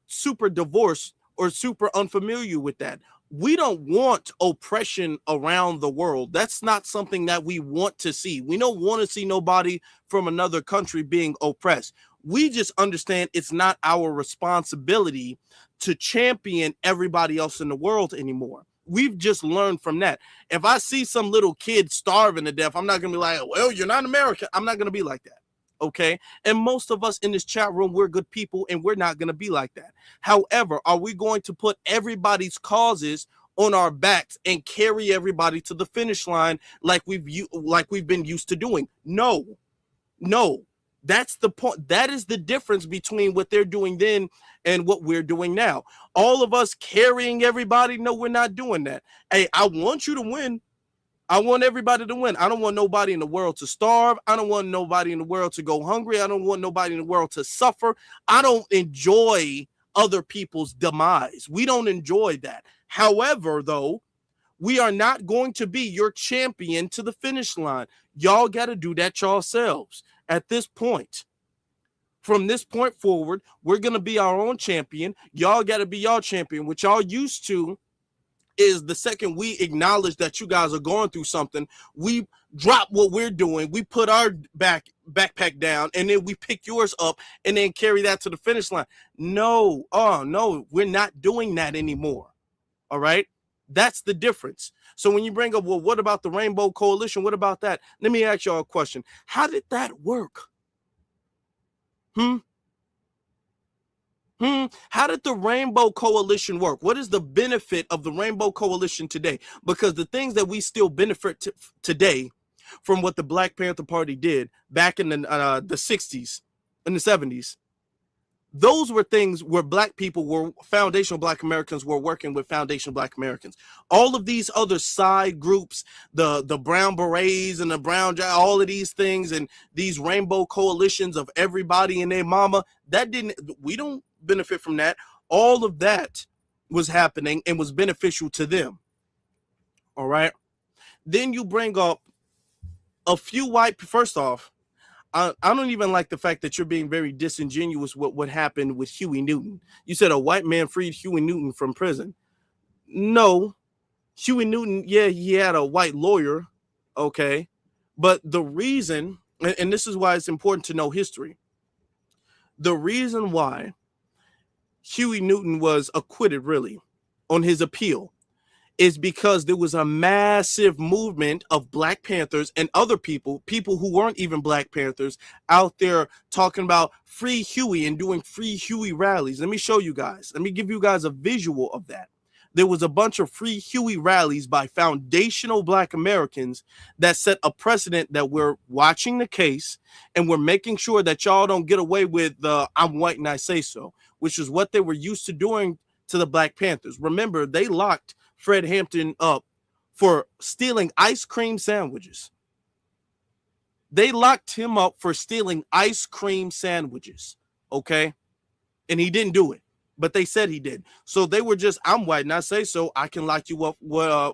super divorced or super unfamiliar with that. We don't want oppression around the world. That's not something that we want to see. We don't want to see nobody from another country being oppressed. We just understand it's not our responsibility to champion everybody else in the world anymore. We've just learned from that. If I see some little kid starving to death, I'm not going to be like, well, you're not American. I'm not going to be like that. Okay. And most of us in this chat room, we're good people and we're not going to be like that. However, are we going to put everybody's causes on our backs and carry everybody to the finish line like we've been used to doing? No. That's the point. That is the difference between what they're doing then and what we're doing now. All of us carrying everybody. No, we're not doing that. Hey, I want you to win. I want everybody to win. I don't want nobody in the world to starve. I don't want nobody in the world to go hungry. I don't want nobody in the world to suffer. I don't enjoy other people's demise. We don't enjoy that. However, though, we are not going to be your champion to the finish line. Y'all got to do that yourselves at this point. From this point forward, we're going to be our own champion. Y'all got to be y'all champion. What y'all used to is the second we acknowledge that you guys are going through something, we drop what we're doing, we put our backpack down, and then we pick yours up and then carry that to the finish line. No, we're not doing that anymore. All right, that's the difference. So when you bring up, well, what about the Rainbow Coalition? What about that? Let me ask y'all a question. How did that work? How did the Rainbow Coalition work? What is the benefit of the Rainbow Coalition today? Because the things that we still benefit today from what the Black Panther Party did back in the 60s and the 70s, those were things where Black people were, foundational Black Americans were working with foundational Black Americans. All of these other side groups, the Brown Berets and the Brown, all of these things and these Rainbow Coalitions of everybody and their mama, we don't benefit from that. All of that was happening and was beneficial to them. All right. Then you bring up a few white, first off, I don't even like the fact that you're being very disingenuous with what happened with Huey Newton. You said a white man freed Huey Newton from prison. No, Huey Newton, yeah, he had a white lawyer, okay, but the reason and this is why it's important to know history. The reason why Huey Newton was acquitted, really, on his appeal, is because there was a massive movement of Black Panthers and other people who weren't even Black Panthers, out there talking about free Huey and doing free Huey rallies. Let me show you guys. Let me give you guys a visual of that. There was a bunch of free Huey rallies by foundational Black Americans that set a precedent that we're watching the case and we're making sure that y'all don't get away with the I'm white and I say so, which is what they were used to doing to the Black Panthers. Remember, they locked Fred Hampton up for stealing ice cream sandwiches. They locked him up for stealing ice cream sandwiches, okay? And he didn't do it, but they said he did. So they were just, I'm white and I say so, I can lock you up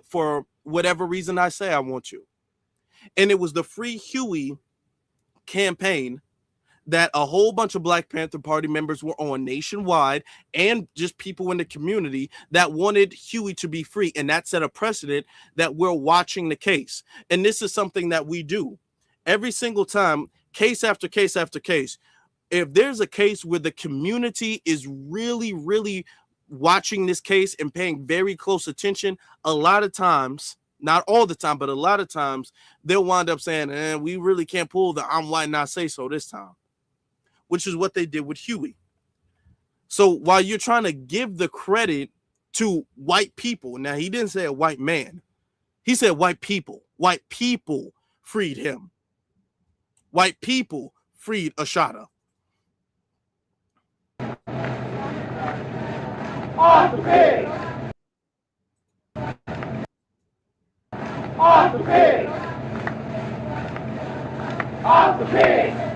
for whatever reason I say I want you. And it was the Free Huey campaign that a whole bunch of Black Panther Party members were on nationwide, and just people in the community that wanted Huey to be free. And that set a precedent that we're watching the case. And this is something that we do every single time, case after case after case. If there's a case where the community is really, really watching this case and paying very close attention, a lot of times, not all the time, but a lot of times, they'll wind up saying, we really can't pull the I'm white and I say so this time, which is what they did with Huey. So while you're trying to give the credit to white people, now he didn't say a white man. He said white people. White people freed him. White people freed Ashada. Off the pig! Off the pig! Off the pig!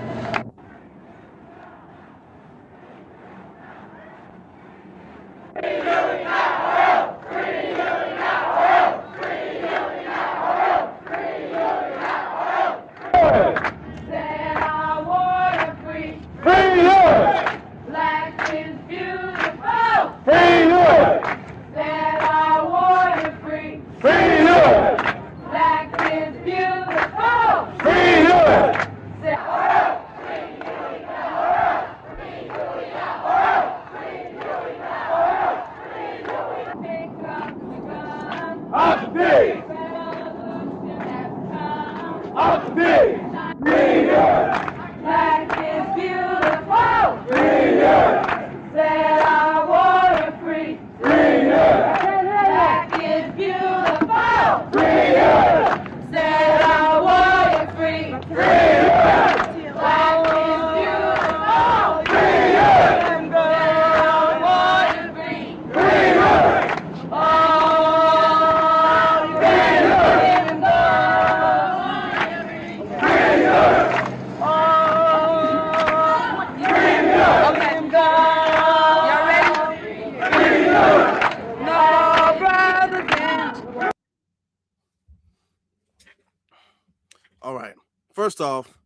All right. First off,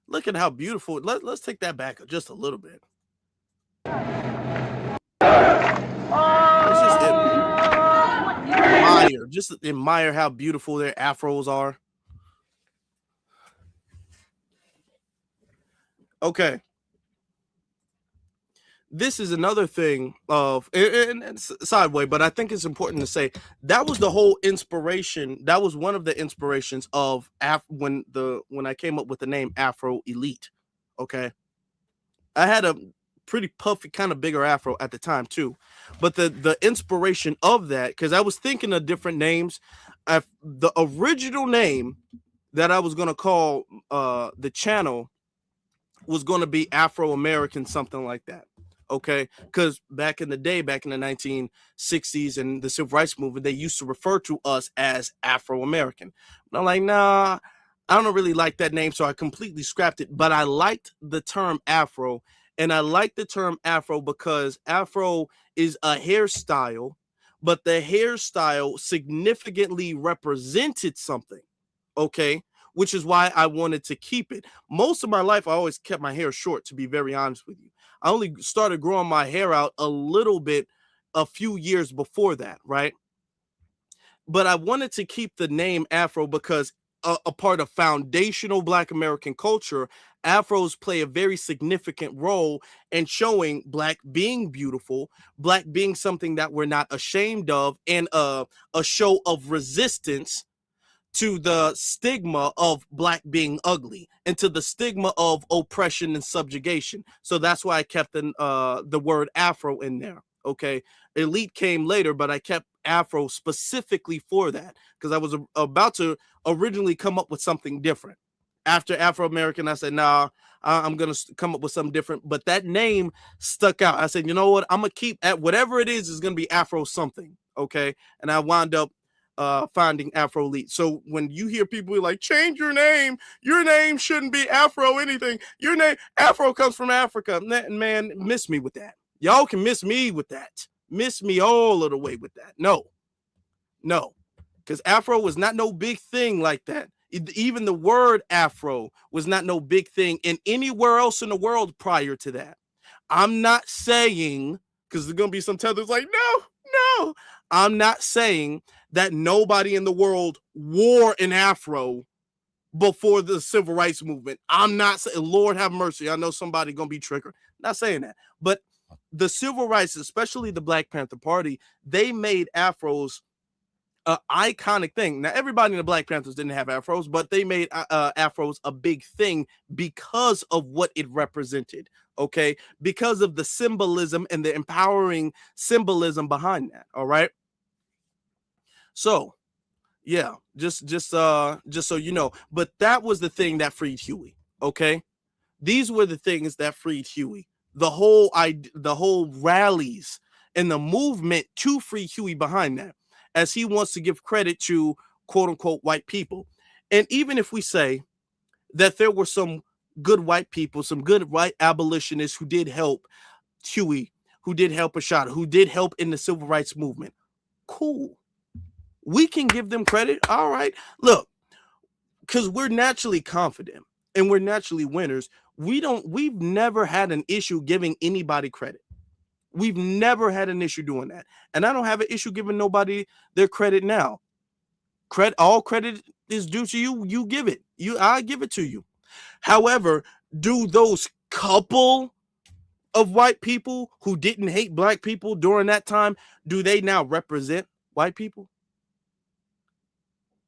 look at how beautiful. Let's take that back just a little bit. Let's just admire how beautiful their afros are. Okay. This is another thing of, and sideway, but I think it's important to say that was the whole inspiration. That was one of the inspirations of when I came up with the name Afro Elite. Okay. I had a pretty puffy, kind of bigger afro at the time too, but the inspiration of that, because I was thinking of different names. The original name that I was going to call the channel was going to be Afro American, something like that. Okay, because back in the day, back in the 1960s and the civil rights movement, they used to refer to us as Afro American. And I'm like, nah, I don't really like that name, so I completely scrapped it. But I liked the term Afro, and I like the term Afro because Afro is a hairstyle, but the hairstyle significantly represented something. Okay, which is why I wanted to keep it. Most of my life, I always kept my hair short, to be very honest with you. I only started growing my hair out a little bit a few years before that, right? But I wanted to keep the name Afro because a part of foundational Black American culture, Afros play a very significant role in showing Black being beautiful, Black being something that we're not ashamed of, and a show of resistance to the stigma of Black being ugly and to the stigma of oppression and subjugation. So that's why I kept the word Afro in there. Okay. Elite came later, but I kept Afro specifically for that because I was about to originally come up with something different. After Afro-American, I said, nah, I'm going to come up with something different. But that name stuck out. I said, you know what? I'm going to keep at whatever it is going to be Afro something. Okay. And I wound up finding Afro Elite. So when you hear people like, change your name shouldn't be Afro anything. Your name, Afro comes from Africa. Man, miss me with that. Y'all can miss me with that. Miss me all of the way with that. No, because Afro was not no big thing like that. Even the word Afro was not no big thing in anywhere else in the world prior to that. I'm not saying, because there's going to be some tethers like, no, I'm not saying that nobody in the world wore an Afro before the civil rights movement. I'm not saying, Lord have mercy, I know somebody going to be triggered. Not saying that. But the civil rights, especially the Black Panther Party, they made Afros an iconic thing. Now, everybody in the Black Panthers didn't have Afros, but they made Afros a big thing because of what it represented. Okay, because of the symbolism and the empowering symbolism behind that. All right. So, yeah, just so you know, but that was the thing that freed Huey. Okay, these were the things that freed Huey. The whole rallies and the movement to free Huey behind that, as he wants to give credit to quote unquote white people. And even if we say that there were some good white people, some good white abolitionists who did help Huey, who did help Ashada, who did help in the civil rights movement, cool. We can give them credit. All right. Look, because we're naturally confident and we're naturally winners. We've never had an issue giving anybody credit. We've never had an issue doing that. And I don't have an issue giving nobody their credit now. All credit is due to you. You give it. I give it to you. However, do those couple of white people who didn't hate Black people during that time, do they now represent white people?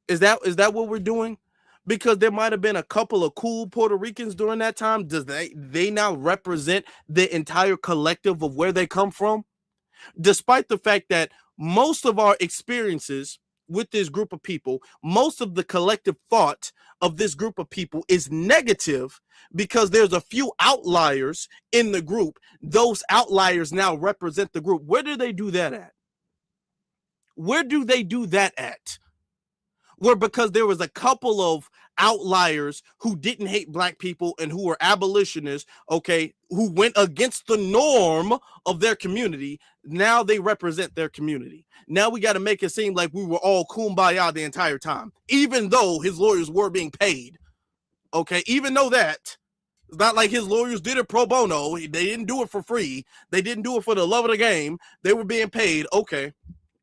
Is that what we're doing? Because there might have been a couple of cool Puerto Ricans during that time. Does they now represent the entire collective of where they come from? Despite the fact that most of our experiences with this group of people, most of the collective thought of this group of people is negative because there's a few outliers in the group. Those outliers now represent the group. Where do they do that at? Where do they do that at? Where because there was a couple of outliers who didn't hate Black people and who were abolitionists, okay, who went against the norm of their community, now they represent their community. Now we got to make it seem like we were all kumbaya the entire time, even though his lawyers were being paid, okay, even though that, it's not like his lawyers did it pro bono. They didn't do it for free. They didn't do it for the love of the game. They were being paid, okay.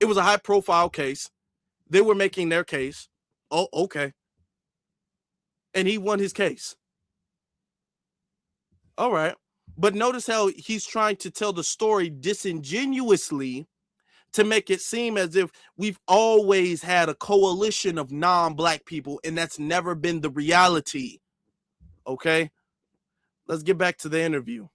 It was a high-profile case. They were making their case. Oh, okay. And he won his case. All right. But notice how he's trying to tell the story disingenuously to make it seem as if we've always had a coalition of non-Black people, and that's never been the reality. Okay? Let's get back to the interview.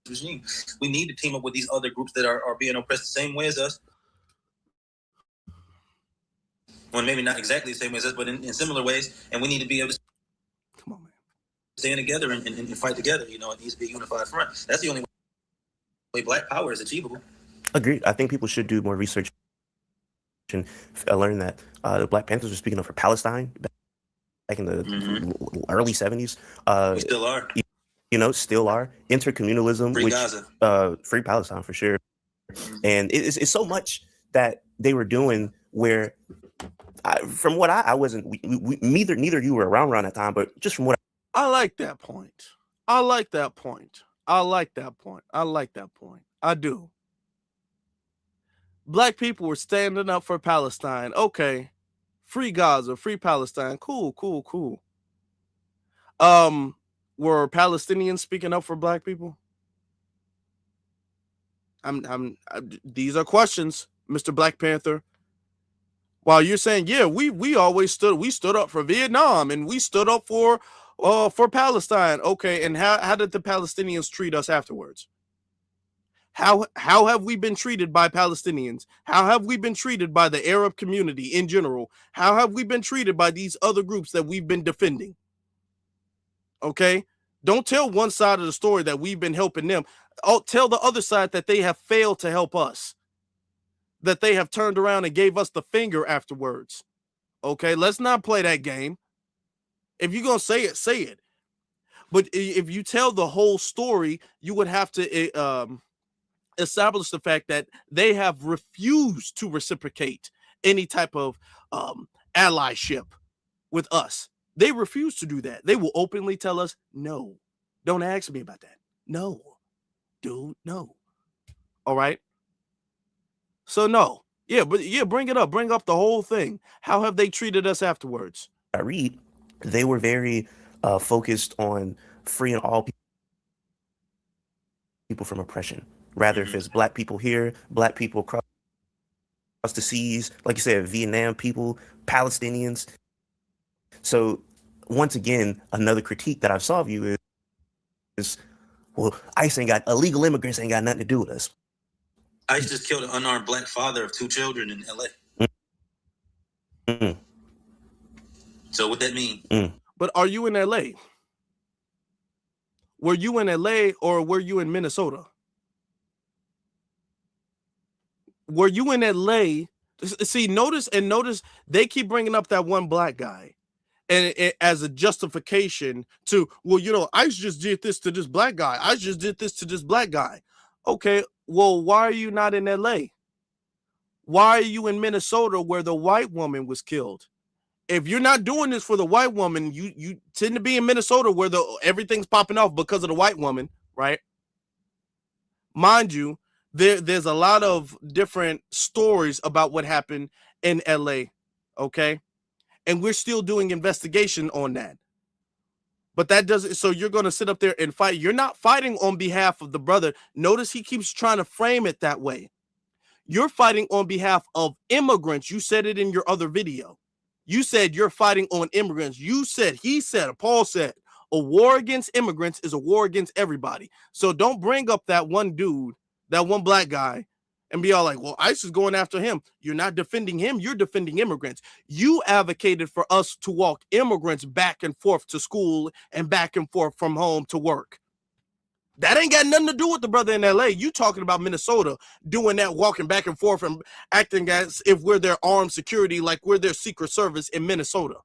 Regime. We need to team up with these other groups that are being oppressed the same way as us. Well, maybe not exactly the same way as us, but in similar ways. And we need to be able to stand together and fight together. You know, it needs to be a unified front. That's the only way Black power is achievable. Agreed. I think people should do more research and learn that the Black Panthers were speaking up for Palestine back in the early 70s. We still are. You know, still are. Intercommunalism, Free which Gaza. Free Palestine for sure. And it's so much that they were doing where, from what I wasn't, neither you were around that time, but just from what I like that point. I like that point. I like that point. I like that point. I do. Black people were standing up for Palestine. Okay. Free Gaza, free Palestine. Cool, cool, cool. Were Palestinians speaking up for black people? These are questions, Mr. Black Panther. While you're saying, yeah, we always stood up for Vietnam and we stood up for Palestine. Okay, and how did the Palestinians treat us afterwards? How have we been treated by Palestinians? How have we been treated by the Arab community in general? How have we been treated by these other groups that we've been defending? Okay? Don't tell one side of the story that we've been helping them. Oh, tell the other side that they have failed to help us. That they have turned around and gave us the finger afterwards. Okay? Let's not play that game. If you're going to say it, say it. But if you tell the whole story, you would have to establish the fact that they have refused to reciprocate any type of allyship with us. They refuse to do that. They will openly tell us, no, don't ask me about that. No, dude, no. All right. So no. Yeah, but yeah, bring it up. Bring up the whole thing. How have they treated us afterwards? I read, they were very focused on freeing all people from oppression. Rather, if it's black people here, black people across the seas, like you said, Vietnam people, Palestinians. So once again, another critique that I saw of you is, well, ICE ain't got, illegal immigrants ain't got nothing to do with us. ICE just killed an unarmed black father of 2 children in LA. Mm. So what that mean? But are you in LA? Were you in LA or were you in Minnesota? Were you in LA? See, notice they keep bringing up that one black guy and as a justification to, well, you know, ICE just did this to this black guy. ICE just did this to this black guy. Okay, well, why are you not in LA? Why are you in Minnesota where the white woman was killed? If you're not doing this for the white woman, you tend to be in Minnesota where everything's popping off because of the white woman, right? Mind you, there's a lot of different stories about what happened in LA, okay? And we're still doing investigation on that. But that doesn't, so you're going to sit up there and fight. You're not fighting on behalf of the brother. Notice he keeps trying to frame it that way. You're fighting on behalf of immigrants. You said it in your other video. You said you're fighting on immigrants. You said, Paul said, a war against immigrants is a war against everybody. So don't bring up that one dude, that one black guy, and be all like, well, ICE is going after him. You're not defending him. You're defending immigrants. You advocated for us to walk immigrants back and forth to school and back and forth from home to work. That ain't got nothing to do with the brother in LA. You talking about Minnesota doing that, walking back and forth and acting as if we're their armed security, like we're their Secret Service in Minnesota.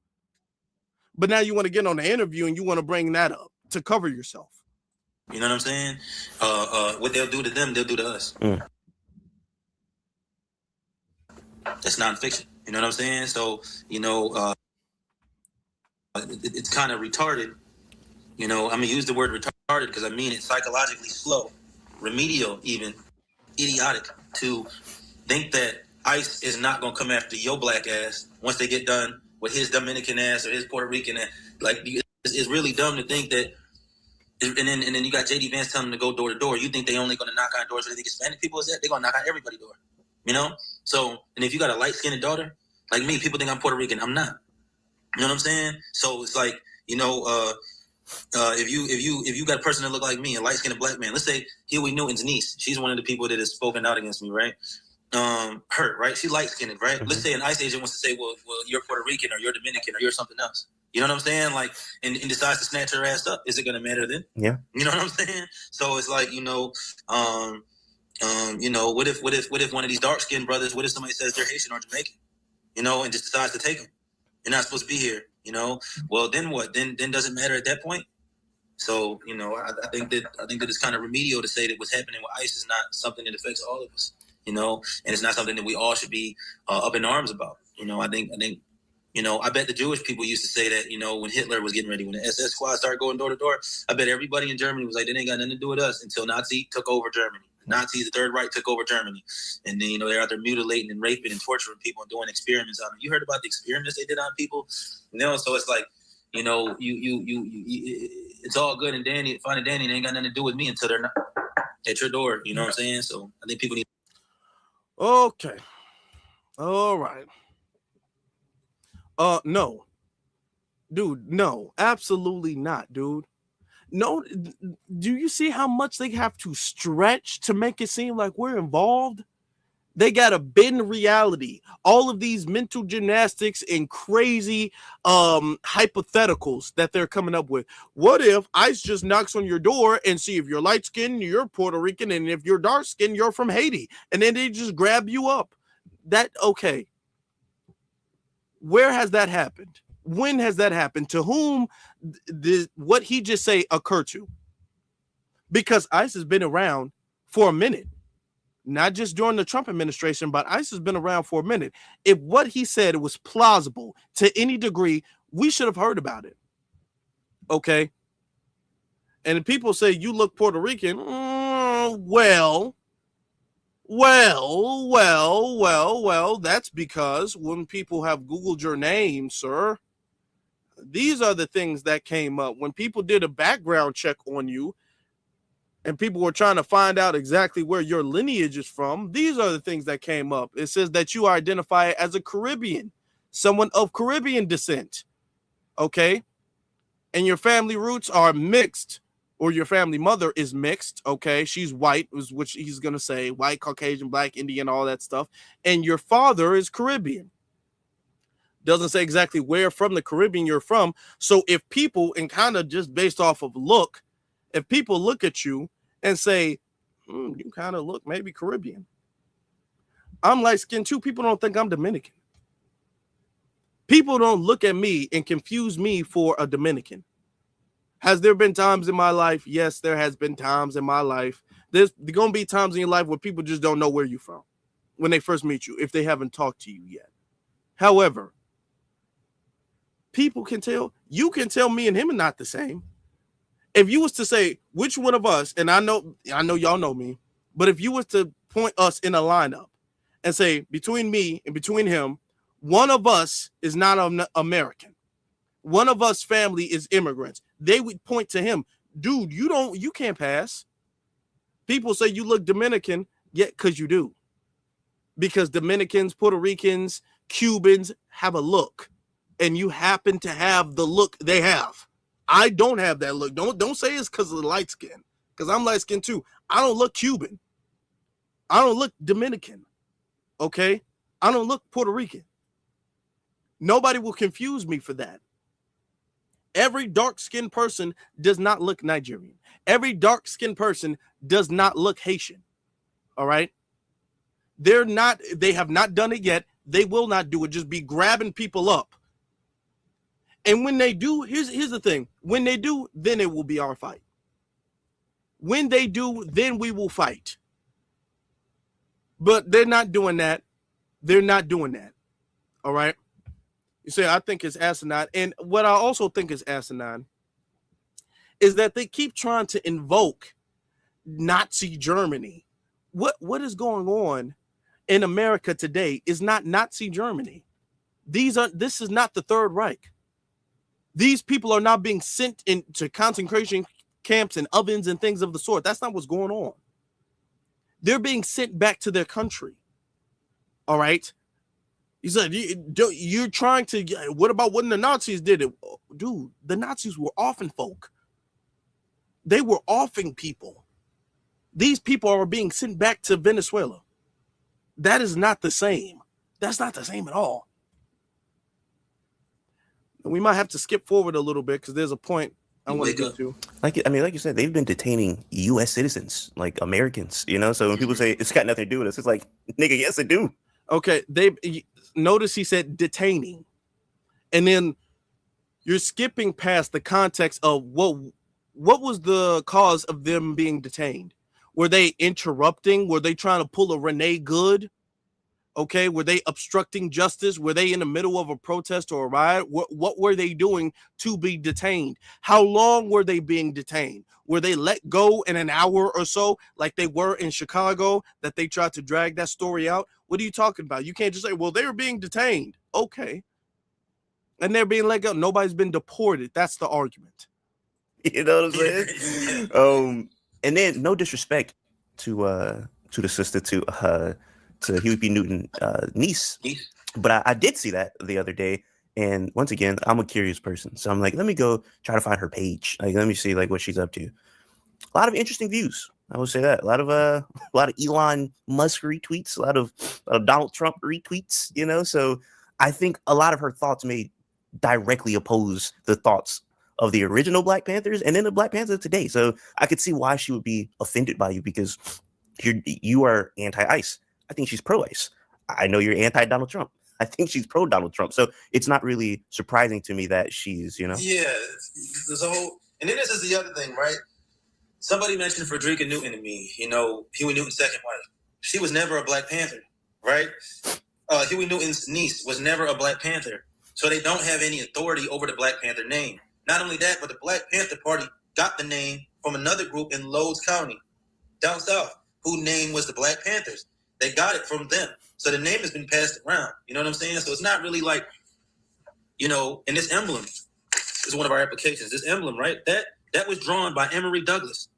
But now you want to get on the interview and you want to bring that up to cover yourself. You know what I'm saying? What they'll do to them, they'll do to us. That's nonfiction. You know what I'm saying? So, you know, it's kind of retarded. You know, I'm going to use the word retarded because I mean it, psychologically slow, remedial, even idiotic to think that ICE is not going to come after your black ass once they get done with his Dominican ass or his Puerto Rican ass. Like, it's really dumb to think that. And then you got JD Vance telling them to go door to door. You think they only going to knock on doors where they think Hispanic people is at? They're going to knock on everybody's door. You know? So, and if you got a light-skinned daughter, like me, people think I'm Puerto Rican. I'm not. You know what I'm saying? So it's like, you know, if you got a person that look like me, a light-skinned black man, let's say Huey Newton's niece, she's one of the people that has spoken out against me, right? Her, right? She light-skinned, right? Mm-hmm. Let's say an ICE agent wants to say, well, you're Puerto Rican or you're Dominican or you're something else. You know what I'm saying? Like, and decides to snatch her ass up. Is it going to matter then? Yeah. You know what I'm saying? So it's like, you know, what if one of these dark-skinned brothers, what if somebody says they're Haitian or Jamaican, you know, and just decides to take them? You're not supposed to be here, you know? Well, then what? Then does it matter at that point? So, you know, I think that it's kind of remedial to say that what's happening with ICE is not something that affects all of us, you know, and it's not something that we all should be up in arms about. You know, I think, you know, I bet the Jewish people used to say that, you know, when Hitler was getting ready, when the SS squad started going door to door, I bet everybody in Germany was like, that ain't got nothing to do with us until Nazi took over Germany. Nazis, the Third Reich took over Germany, and then they're out there mutilating and raping and torturing people and doing experiments on them. You heard about the experiments they did on people, So it's like, it's all good and dandy, fine and dandy. They ain't got nothing to do with me until they're not at your door. You know what I'm saying? So I think people need. Okay. All right. No. Dude, no. Absolutely not, dude. No, do you see how much they have to stretch to make it seem like we're involved? They got to bend reality. All of these mental gymnastics and crazy hypotheticals that they're coming up with. What if ICE just knocks on your door and see if you're light skinned, you're Puerto Rican, and if you're dark skinned, you're from Haiti, and then they just grab you up? Okay. Where has that happened? When has that happened? To whom did what he just say occur to? Because ICE has been around for a minute, not just during the Trump administration, but ICE has been around for a minute. If what he said was plausible to any degree, we should have heard about it. Okay. And if people say you look Puerto Rican, well, that's because when people have Googled your name, sir, these are the things that came up. When people did a background check on you and people were trying to find out exactly where your lineage is from, these are the things that came up. It says that you identify as a Caribbean, someone of Caribbean descent, okay? And your family roots are mixed, or your family mother is mixed, okay? She's white, which he's going to say, white, Caucasian, black, Indian, all that stuff. And your father is Caribbean. Doesn't say exactly where from the Caribbean you're from. So if people, and kind of just based off of look, if people look at you and say, you kind of look maybe Caribbean. I'm light skinned too. People don't think I'm Dominican. People don't look at me and confuse me for a Dominican. Has there been times in my life? Yes, there has been times in my life. There's going to be times in your life where people just don't know where you're from when they first meet you, if they haven't talked to you yet. However, people can tell, you can tell me and him are not the same. If you was to say which one of us, and I know y'all know me, but if you was to point us in a lineup and say between me and between him, one of us is not American. One of us family is immigrants. They would point to him. Dude, you can't pass. People say you look Dominican, yet because you do. Because Dominicans, Puerto Ricans, Cubans have a look. And you happen to have the look they have. I don't have that look. Don't say it's because of the light skin. Because I'm light skinned too. I don't look Cuban. I don't look Dominican. Okay? I don't look Puerto Rican. Nobody will confuse me for that. Every dark-skinned person does not look Nigerian. Every dark-skinned person does not look Haitian. All right? They have not done it yet. They will not do it. Just be grabbing people up. And when they do, here's the thing. When they do, then it will be our fight. When they do, then we will fight. But they're not doing that. They're not doing that. All right? You say, I think it's asinine. And what I also think is asinine is that they keep trying to invoke Nazi Germany. What is going on in America today is not Nazi Germany. This is not the Third Reich. These people are not being sent into concentration camps and ovens and things of the sort. That's not what's going on. They're being sent back to their country. All right? He said, you're trying to, what about when the Nazis did it? Dude, the Nazis were offing folk. They were offing people. These people are being sent back to Venezuela. That is not the same. That's not the same at all. We might have to skip forward a little bit because there's a point I want to get to. Like you said, they've been detaining U.S. citizens, like Americans, So when people say it's got nothing to do with us, it's like, nigga, yes, it do. Okay, notice he said detaining. And then you're skipping past the context of what was the cause of them being detained? Were they interrupting? Were they trying to pull a Renee Good? Okay, were they obstructing justice? Were they in the middle of a protest or a riot? What were they doing to be detained? How long were they being detained? Were they let go in an hour or so, like they were in Chicago, that they tried to drag that story out? What are you talking about? You can't just say, well, they were being detained. Okay. And they're being let go. Nobody's been deported. That's the argument. You know what I'm saying? And then no disrespect to the sister, to Huey P. Newton niece, but I did see that the other day, and once again, I'm a curious person, so I'm like, let me go try to find her page. Like, let me see like what she's up to. A lot of interesting views. I would say that a lot of Elon Musk retweets, a lot of Donald Trump retweets. You know, so I think a lot of her thoughts may directly oppose the thoughts of the original Black Panthers and then the Black Panthers today. So I could see why she would be offended by you, because you are anti-ICE. I think she's pro-ICE. I know you're anti-Donald Trump. I think she's pro-Donald Trump. So it's not really surprising to me that she's, you know. Yeah, there's a whole, and then this is the other thing, right? Somebody mentioned Frederica Newton to me, you know, Huey Newton's second wife. She was never a Black Panther, right? Huey Newton's niece was never a Black Panther. So they don't have any authority over the Black Panther name. Not only that, but the Black Panther Party got the name from another group in Lowndes County, down south, whose name was the Black Panthers. They got it from them. So the name has been passed around. You know what I'm saying? So it's not really like, you know, and this emblem is one of our applications. This emblem, right? That was drawn by Emory Douglas.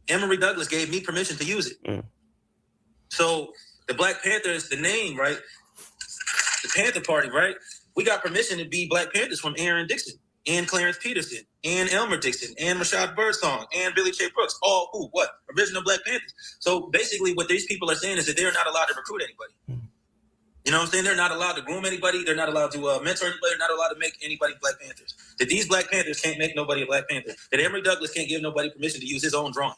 Emory Douglas gave me permission to use it. Mm. So the Black Panthers, the name, right? The Panther Party, right? We got permission to be Black Panthers from Aaron Dixon and Clarence Peterson and Elmer Dixon and Rashad Birdsong and Billy J. Brooks. All who? What? Original Black Panthers. So basically what these people are saying is that they're not allowed to recruit anybody. Mm. You know what I'm saying? They're not allowed to groom anybody. They're not allowed to mentor anybody. They're not allowed to make anybody Black Panthers. That these Black Panthers can't make nobody a Black Panther. That Emory Douglas can't give nobody permission to use his own drawing.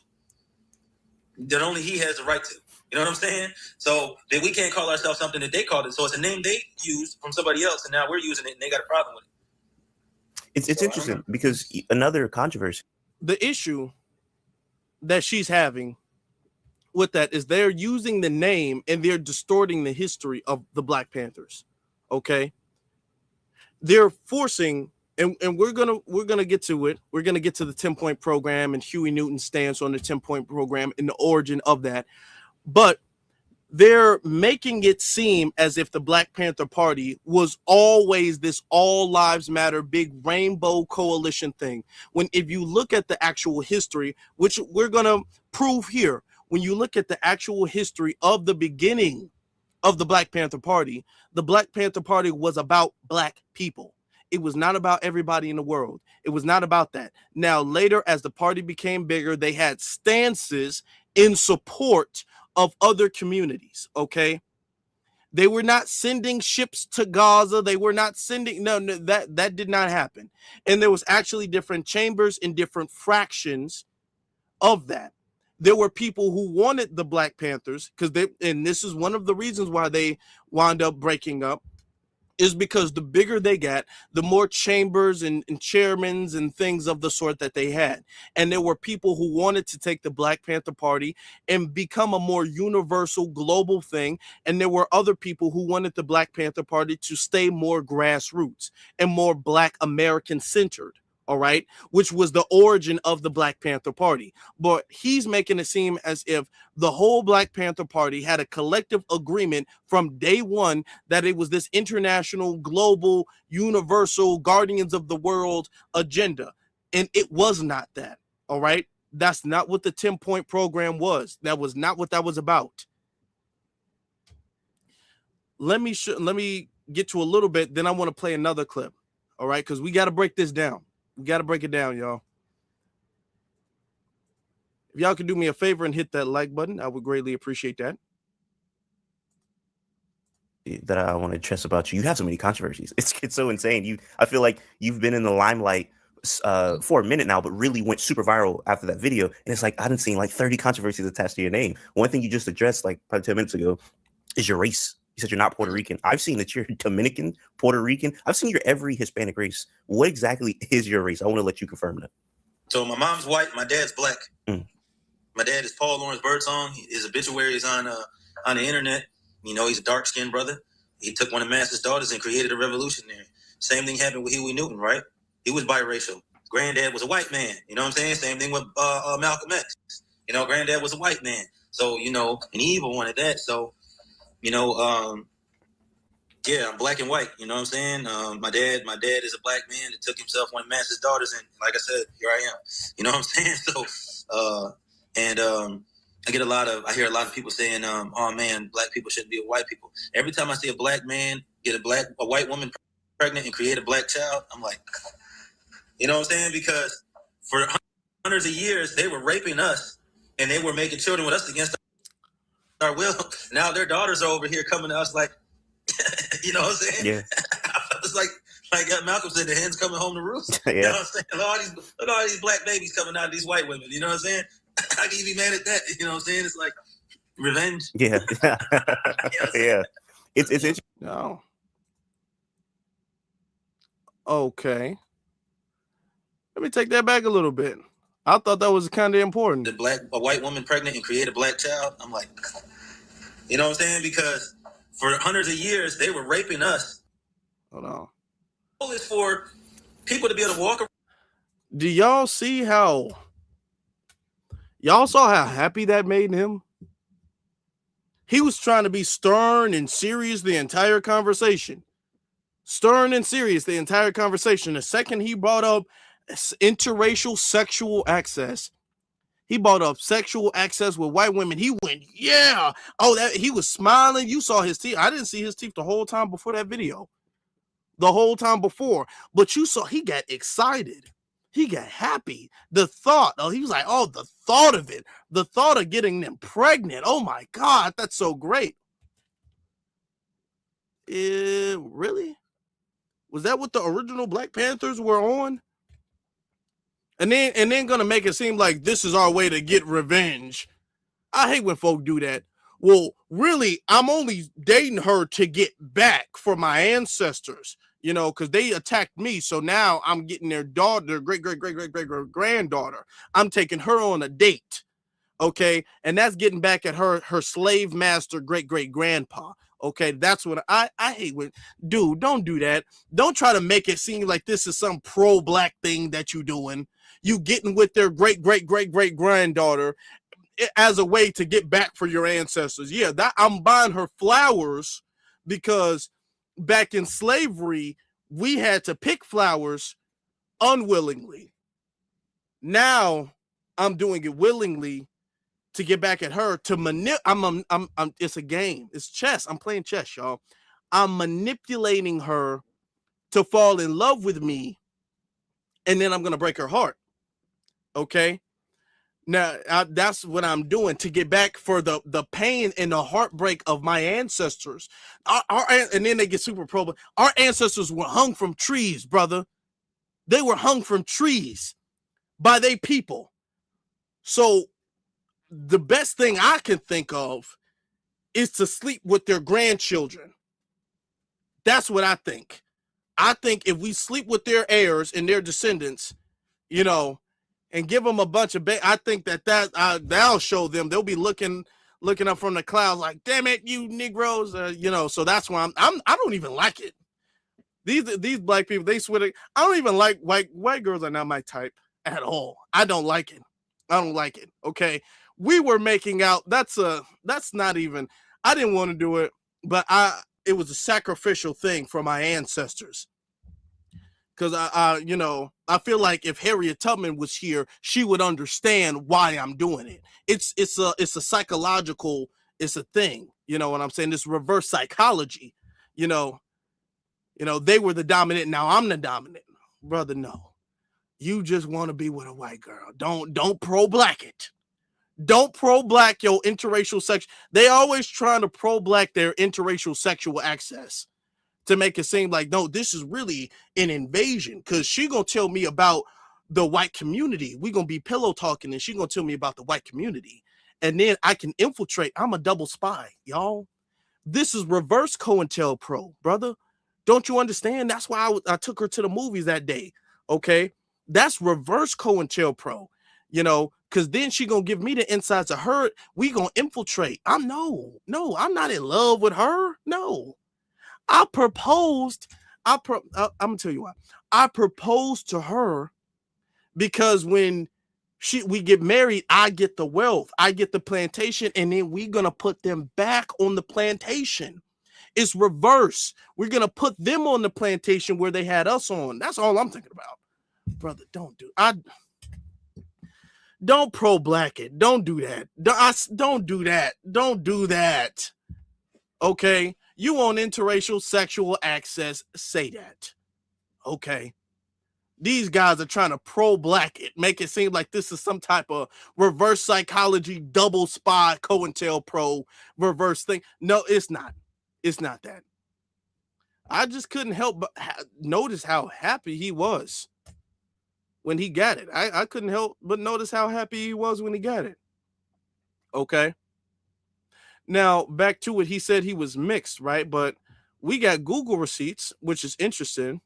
That only he has the right to. You know what I'm saying? So that we can't call ourselves something that they called it. So it's a name they used from somebody else, and now we're using it, and they got a problem with it. It's interesting because another controversy. The issue that she's having with that is they're using the name and they're distorting the history of the Black Panthers. Okay, they're forcing, and we're gonna get to it. We're gonna get to the 10-point program and Huey Newton's stance on the 10-point program and the origin of that, but they're making it seem as if the Black Panther Party was always this all lives matter big rainbow coalition thing. When if you look at the actual history, which we're going to prove here, when you look at the actual history of the beginning of the Black Panther Party was about Black people. It was not about everybody in the world. It was not about that. Now, later, as the party became bigger, they had stances in support of other communities. Okay, they were not sending ships to Gaza. They were not sending that did not happen. And there was actually different chambers and different fractions of that. There were people who wanted the Black Panthers and this is one of the reasons why they wound up breaking up, is because the bigger they got, the more chambers and chairmans and things of the sort that they had. And there were people who wanted to take the Black Panther Party and become a more universal global thing. And there were other people who wanted the Black Panther Party to stay more grassroots and more Black American centered. All right, which was the origin of the Black Panther Party. But he's making it seem as if the whole Black Panther Party had a collective agreement from day one that it was this international, global, universal, guardians of the world agenda. And it was not that. All right. That's not what the 10-point program was. That was not what that was about. Let me get to a little bit. Then I want to play another clip. All right. Because we got to break this down. We got to break it down, y'all. If y'all could do me a favor and hit that like button, I would greatly appreciate that. That I want to stress about you. You have so many controversies. It's so insane. I feel like you've been in the limelight for a minute now, but really went super viral after that video. And it's like, I didn't see like 30 controversies attached to your name. One thing you just addressed like probably 10 minutes ago is your race. You said you're not Puerto Rican. I've seen that you're Dominican, Puerto Rican. I've seen your every Hispanic race. What exactly is your race? I want to let you confirm that. So my mom's white. My dad's Black. Mm. My dad is Paul Birdsson. His obituary is on the internet. You know, he's a dark-skinned brother. He took one of Master's daughters and created a revolutionary. Same thing happened with Huey Newton, right? He was biracial. Granddad was a white man. You know what I'm saying? Same thing with Malcolm X. You know, Granddad was a white man. So, you know, and he even wanted that. So, you know, yeah, I'm black and white. You know what I'm saying? My dad is a black man that took himself one of Master's daughters, and like I said, here I am. You know what I'm saying? So, I hear a lot of people saying, "Oh man, black people shouldn't be with white people." Every time I see a black man get a white woman pregnant and create a black child, I'm like, you know what I'm saying? Because for hundreds of years they were raping us and they were making children with us against our will. Now their daughters are over here coming to us like, you know what I'm saying? Yeah. It's like Malcolm said, the hens coming home to roost. Yeah. You know what I'm saying? Look at all these black babies coming out of these white women. You know what I'm saying? How can you be mad at that? You know what I'm saying? It's like revenge. Yeah. You know what I'm Yeah. It's No. Okay. Let me take that back a little bit. I thought that was kind of important. A white woman pregnant and create a black child. I'm like, you know what I'm saying? Because for hundreds of years they were raping us. Hold on. The goal is for people to be able to walk around. Do y'all see how y'all saw how happy that made him? He was trying to be stern and serious the entire conversation. Stern and serious the entire conversation. The second he brought up interracial sexual access, he brought up sexual access with white women. He went, yeah. Oh, that he was smiling. You saw his teeth. I didn't see his teeth the whole time before that video. The whole time before. But you saw he got excited. He got happy. The thought, he was like, oh, the thought of it. The thought of getting them pregnant. Oh my God, that's so great. Really? Was that what the original Black Panthers were on? And then gonna make it seem like this is our way to get revenge. I hate when folk do that. Well, really, I'm only dating her to get back for my ancestors, you know, because they attacked me. So now I'm getting their daughter, their great granddaughter. I'm taking her on a date. Okay. And that's getting back at her slave master, great grandpa. Okay. That's what I hate when, dude, don't do that. Don't try to make it seem like this is some pro-black thing that you doing. You getting with their great granddaughter as a way to get back for your ancestors. Yeah, that I'm buying her flowers because back in slavery, we had to pick flowers unwillingly. Now I'm doing it willingly to get back at her to it's a game. It's chess. I'm playing chess, y'all. I'm manipulating her to fall in love with me, and then I'm going to break her heart. Okay? Now, that's what I'm doing to get back for the pain and the heartbreak of my ancestors. And then they get super pro. Our ancestors were hung from trees, brother. They were hung from trees by they people. So the best thing I can think of is to sleep with their grandchildren. That's what I think. I think if we sleep with their heirs and their descendants, you know, and give them a bunch of I think that'll show them. They'll be looking up from the clouds like, damn it, you Negroes, you know. So that's why I don't even like it. These black people, they swear to, I don't even like white girls are not my type at all. I don't like it. I don't like it. Okay, we were making out. That's not even. I didn't want to do it, but it was a sacrificial thing for my ancestors. Because I feel like if Harriet Tubman was here, she would understand why I'm doing it. It's a psychological, it's a thing. You know what I'm saying? This reverse psychology. You know, they were the dominant. Now I'm the dominant, brother. No, you just want to be with a white girl. Don't pro-black it. Don't pro-black your interracial sex. They always trying to pro-black their interracial sexual access to make it seem like, no, this is really an invasion, because she gonna tell me about the white community. We gonna be pillow talking and she gonna tell me about the white community, and then I can infiltrate. I'm a double spy, y'all. This is reverse COINTELPRO, brother. Don't you understand? That's why I took her to the movies that day. Okay, that's reverse COINTELPRO. You know, Cause then she gonna give me the insides of her. We gonna infiltrate. I'm not in love with her. No, I proposed. I'm gonna tell you why. I proposed to her because when we get married, I get the wealth, I get the plantation, and then we're gonna put them back on the plantation. It's reverse. We're gonna put them on the plantation where they had us on. That's all I'm thinking about, brother. Don't pro-black it. Don't do that. Don't do that. Don't do that. Okay? You want interracial sexual access, say that. Okay? These guys are trying to pro-black it, make it seem like this is some type of reverse psychology, double spy, COINTELPRO reverse thing. No, it's not. It's not that. I just couldn't help but notice how happy he was when he got it. I couldn't help but notice how happy he was when he got it. Okay. Now, back to it. He said he was mixed, right? But we got Google receipts, which is interesting.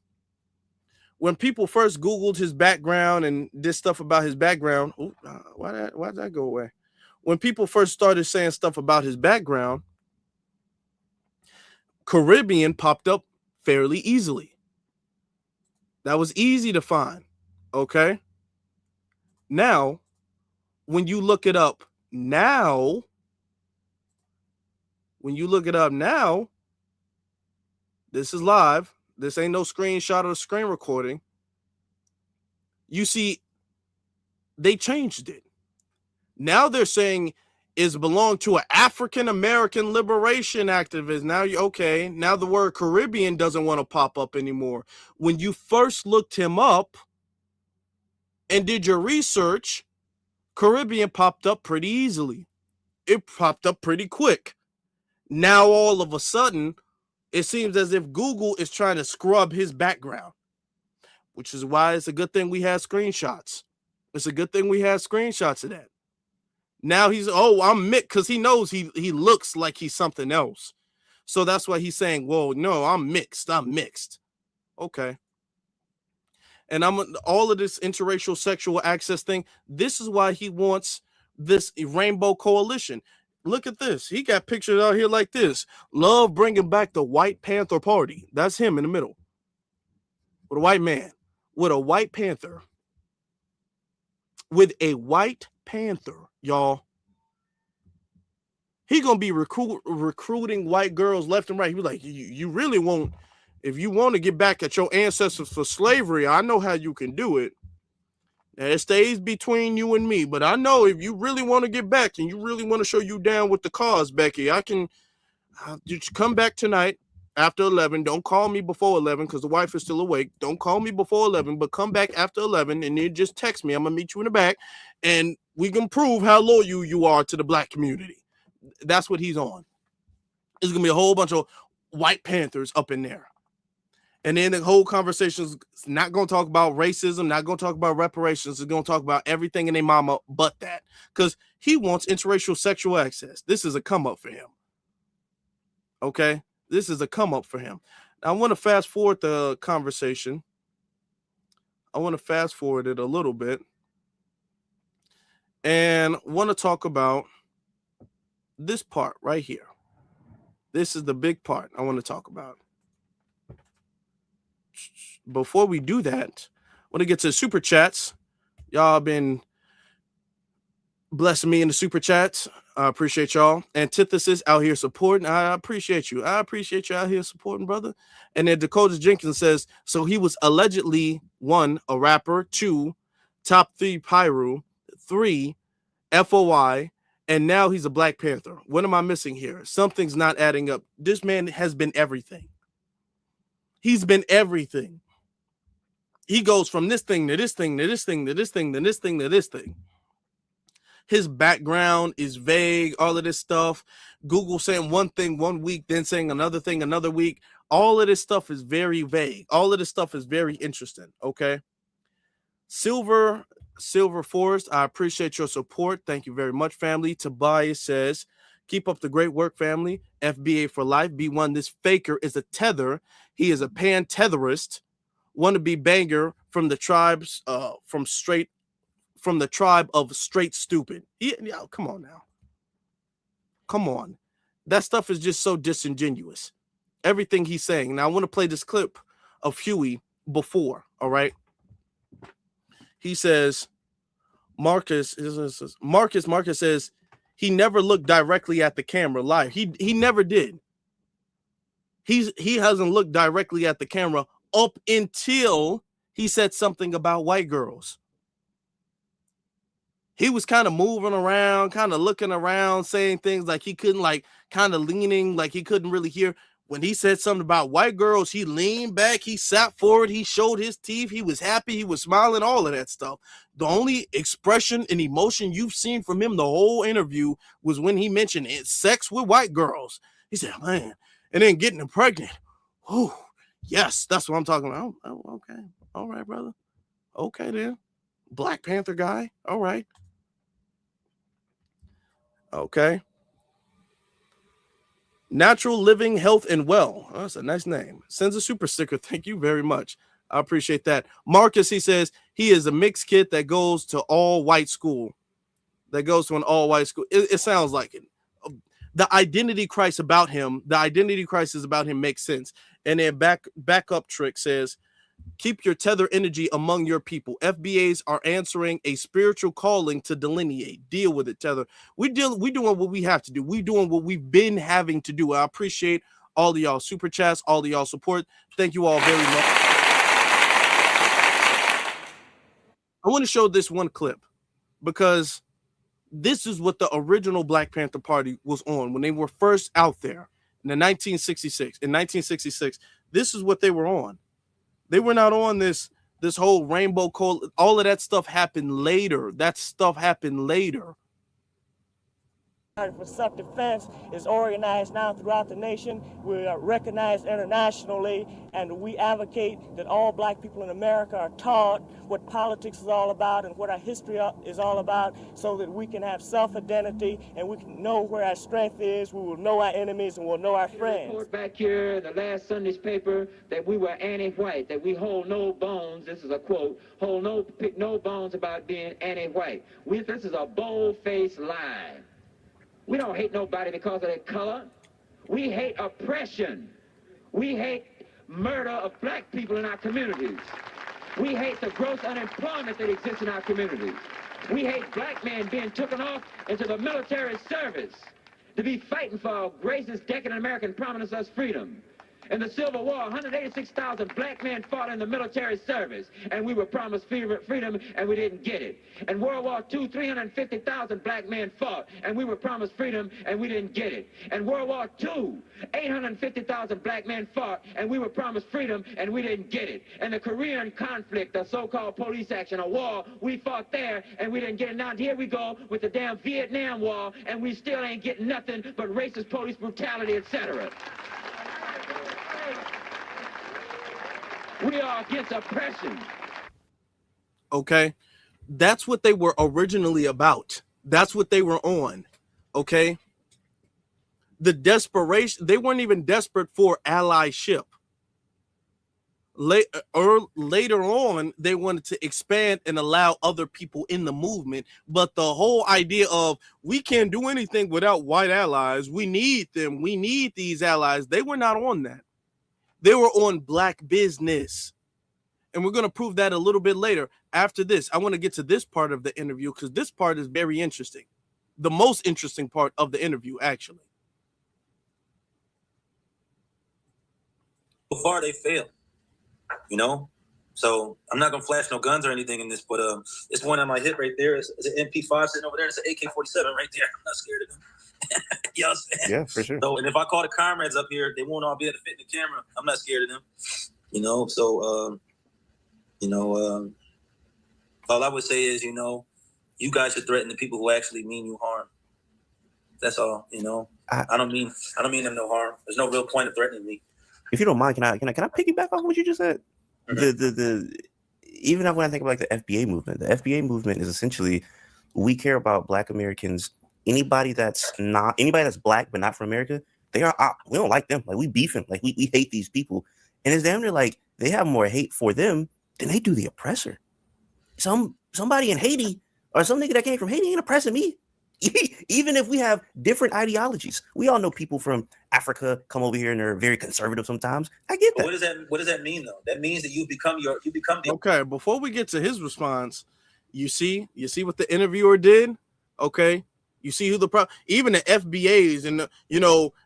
When people first Googled his background and did stuff about his background, why did that go away? When people first started saying stuff about his background, Caribbean popped up fairly easily. That was easy to find. Okay. Now, when you look it up now, this is live. This ain't no screenshot or screen recording. You see, they changed it. Now they're saying it belonged to an African American liberation activist. Now the word Caribbean doesn't want to pop up anymore. When you first looked him up and did your research, Caribbean popped up pretty easily. It popped up pretty quick. Now all of a sudden, it seems as if Google is trying to scrub his background, which is why it's a good thing we have screenshots. It's a good thing we have screenshots of that. Now I'm mixed, because he knows he looks like he's something else. So that's why he's saying, whoa, no, I'm mixed. Okay. And all of this interracial sexual access thing. This is why he wants this rainbow coalition. Look at this. He got pictures out here like this. Love bringing back the White Panther Party. That's him in the middle. With a white man. With a White Panther. With a White Panther, y'all. He gonna be recruiting white girls left and right. He be like, you really won't. If you want to get back at your ancestors for slavery, I know how you can do it. Now, it stays between you and me, but I know if you really want to get back and you really want to show you down with the cause, Becky, you come back tonight after 11. Don't call me before 11 because the wife is still awake. Don't call me before 11, but come back after 11 and then just text me. I'm going to meet you in the back and we can prove how loyal you are to the black community. That's what he's on. There's going to be a whole bunch of White Panthers up in there. And then the whole conversation is not going to talk about racism, not going to talk about reparations. It's going to talk about everything in their mama but that. Because he wants interracial sexual access. This is a come up for him. Okay? This is a come up for him. Now, I want to fast forward the conversation. I want to fast forward it a little bit. And want to talk about this part right here. This is the big part I want to talk about. Before we do that, I want to get to super chats. Y'all been blessing me in the super chats. I appreciate y'all. Antithesis out here supporting. I appreciate you. I appreciate you out here supporting, brother. And then Dakota Jenkins says, so he was allegedly 1, a rapper, 2, top 3 Pyru, 3, FOI, and now he's a Black Panther. What am I missing here? Something's not adding up. This man has been everything. He's been everything. He goes from this thing to this thing to this thing to this thing to this thing to this thing. His background is vague, all of this stuff. Google saying one thing one week, then saying another thing another week. All of this stuff is very vague. All of this stuff is very interesting, okay? Silver Forest, I appreciate your support. Thank you very much, family. Tobias says, keep up the great work, family. FBA for life. B1, this faker is a tether. He is a pan-tetherist. Wannabe banger from the tribes, from straight from the tribe of straight stupid. Come on now. Come on. That stuff is just so disingenuous. Everything he's saying. Now, I want to play this clip of Huey before, all right? He says, Marcus says he never looked directly at the camera live. He never did. He hasn't looked directly at the camera up until he said something about white girls. He was kind of moving around, kind of looking around, saying things like he couldn't, like kind of leaning, like he couldn't really hear. When he said something about white girls, he leaned back, he sat forward, he showed his teeth, he was happy, he was smiling, all of that stuff. The only expression and emotion you've seen from him the whole interview was when he mentioned sex with white girls. He said, man, and then getting them pregnant. Oh, yes, that's what I'm talking about. Oh, okay. All right, brother. Okay, then. Black Panther guy. All right. Okay. Natural Living Health and Well. Oh, that's a nice name. Sends a super sticker. Thank you very much. I appreciate that. Marcus, he says he is a mixed kid that goes to all white school. That goes to an all white school. It sounds like it. The identity crisis about him makes sense. And then backup trick says, keep your tether energy among your people. FBAs are answering a spiritual calling to delineate. Deal with it, tether. We doing what we have to do. We doing what we've been having to do. I appreciate all of y'all super chats, all of y'all support. Thank you all very much. I want to show this one clip because this is what the original Black Panther Party was on when they were first out there in 1966. In 1966, this is what they were on. They were not on this whole rainbow code. All of that stuff happened later. That stuff happened later. For self-defense is organized now throughout the nation. We are recognized internationally, and we advocate that all black people in America are taught what politics is all about and what our history is all about, so that we can have self-identity and we can know where our strength is. We will know our enemies and we'll know our friends. Report back here in the last Sunday's paper that we were anti-white, that we hold no bones, this is a quote, hold no bones about being anti-white. This is a bold-faced lie. We don't hate nobody because of their color. We hate oppression. We hate murder of black people in our communities. We hate the gross unemployment that exists in our communities. We hate black men being taken off into the military service to be fighting for a racist, decadent American promising us freedom. In the Civil War, 186,000 black men fought in the military service, and we were promised freedom, and we didn't get it. In World War II, 350,000 black men fought, and we were promised freedom, and we didn't get it. In World War II, 850,000 black men fought, and we were promised freedom, and we didn't get it. In the Korean conflict, the so-called police action, a war, we fought there, and we didn't get it. Now here we go with the damn Vietnam War, and we still ain't getting nothing but racist police brutality, etc. We are against oppression. Okay. That's what they were originally about. That's what they were on. Okay. The desperation, they weren't even desperate for allyship. Later on, they wanted to expand and allow other people in the movement. But the whole idea of we can't do anything without white allies, we need them, we need these allies, they were not on that. They were on black business. And we're going to prove that a little bit later. After this, I want to get to this part of the interview because this part is very interesting. The most interesting part of the interview, actually. So far, they failed, you know? So I'm not going to flash no guns or anything in this, but it's one on my hip right there. It's an MP5 sitting over there. It's an AK-47 right there. I'm not scared of them. You know what I'm saying? Yeah, for sure. So, and if I call the comrades up here, they won't all be able to fit in the camera. I'm not scared of them, you know? So, all I would say is, you guys should threaten the people who actually mean you harm. That's all, I don't mean them no harm. There's no real point of threatening me. If you don't mind, can I piggyback off what you just said? Mm-hmm. Even when I think about the FBA movement is essentially, we care about Black Americans. Anybody that's Black but not from America, they are we don't like them. Like, we beefing. Like, we hate these people. And it's damn near like they have more hate for them than they do the oppressor. Somebody in Haiti or some nigga that came from Haiti ain't oppressing me. Even if we have different ideologies, we all know people from Africa come over here and they're very conservative sometimes. I get that. What does that mean though? That means that you become the Okay, before we get to his response, you see what the interviewer did? Okay. You see who even the FBAs and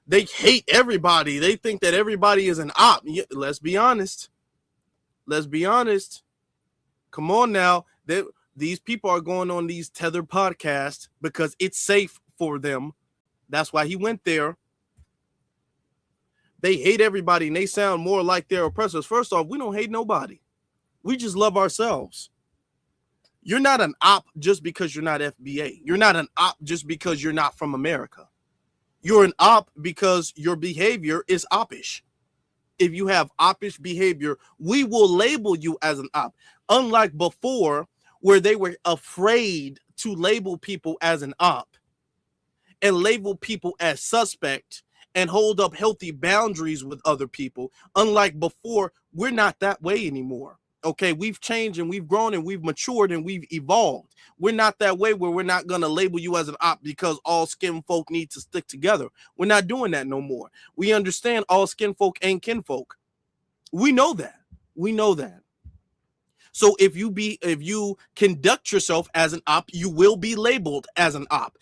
they hate everybody. They think that everybody is an op. Let's be honest. Come on now. These people are going on these tethered podcasts because it's safe for them. That's why he went there. They hate everybody and they sound more like their oppressors. First off, we don't hate nobody. We just love ourselves. You're not an op just because you're not FBA. You're not an op just because you're not from America. You're an op because your behavior is oppish. If you have oppish behavior, we will label you as an op. Unlike before, where they were afraid to label people as an op and label people as suspect and hold up healthy boundaries with other people. Unlike before, we're not that way anymore. Okay, we've changed and we've grown and we've matured and we've evolved. We're not that way where we're not going to label you as an op because all skin folk need to stick together. We're not doing that no more. We understand all skin folk ain't kinfolk. We know that. So if you conduct yourself as an op, you will be labeled as an op.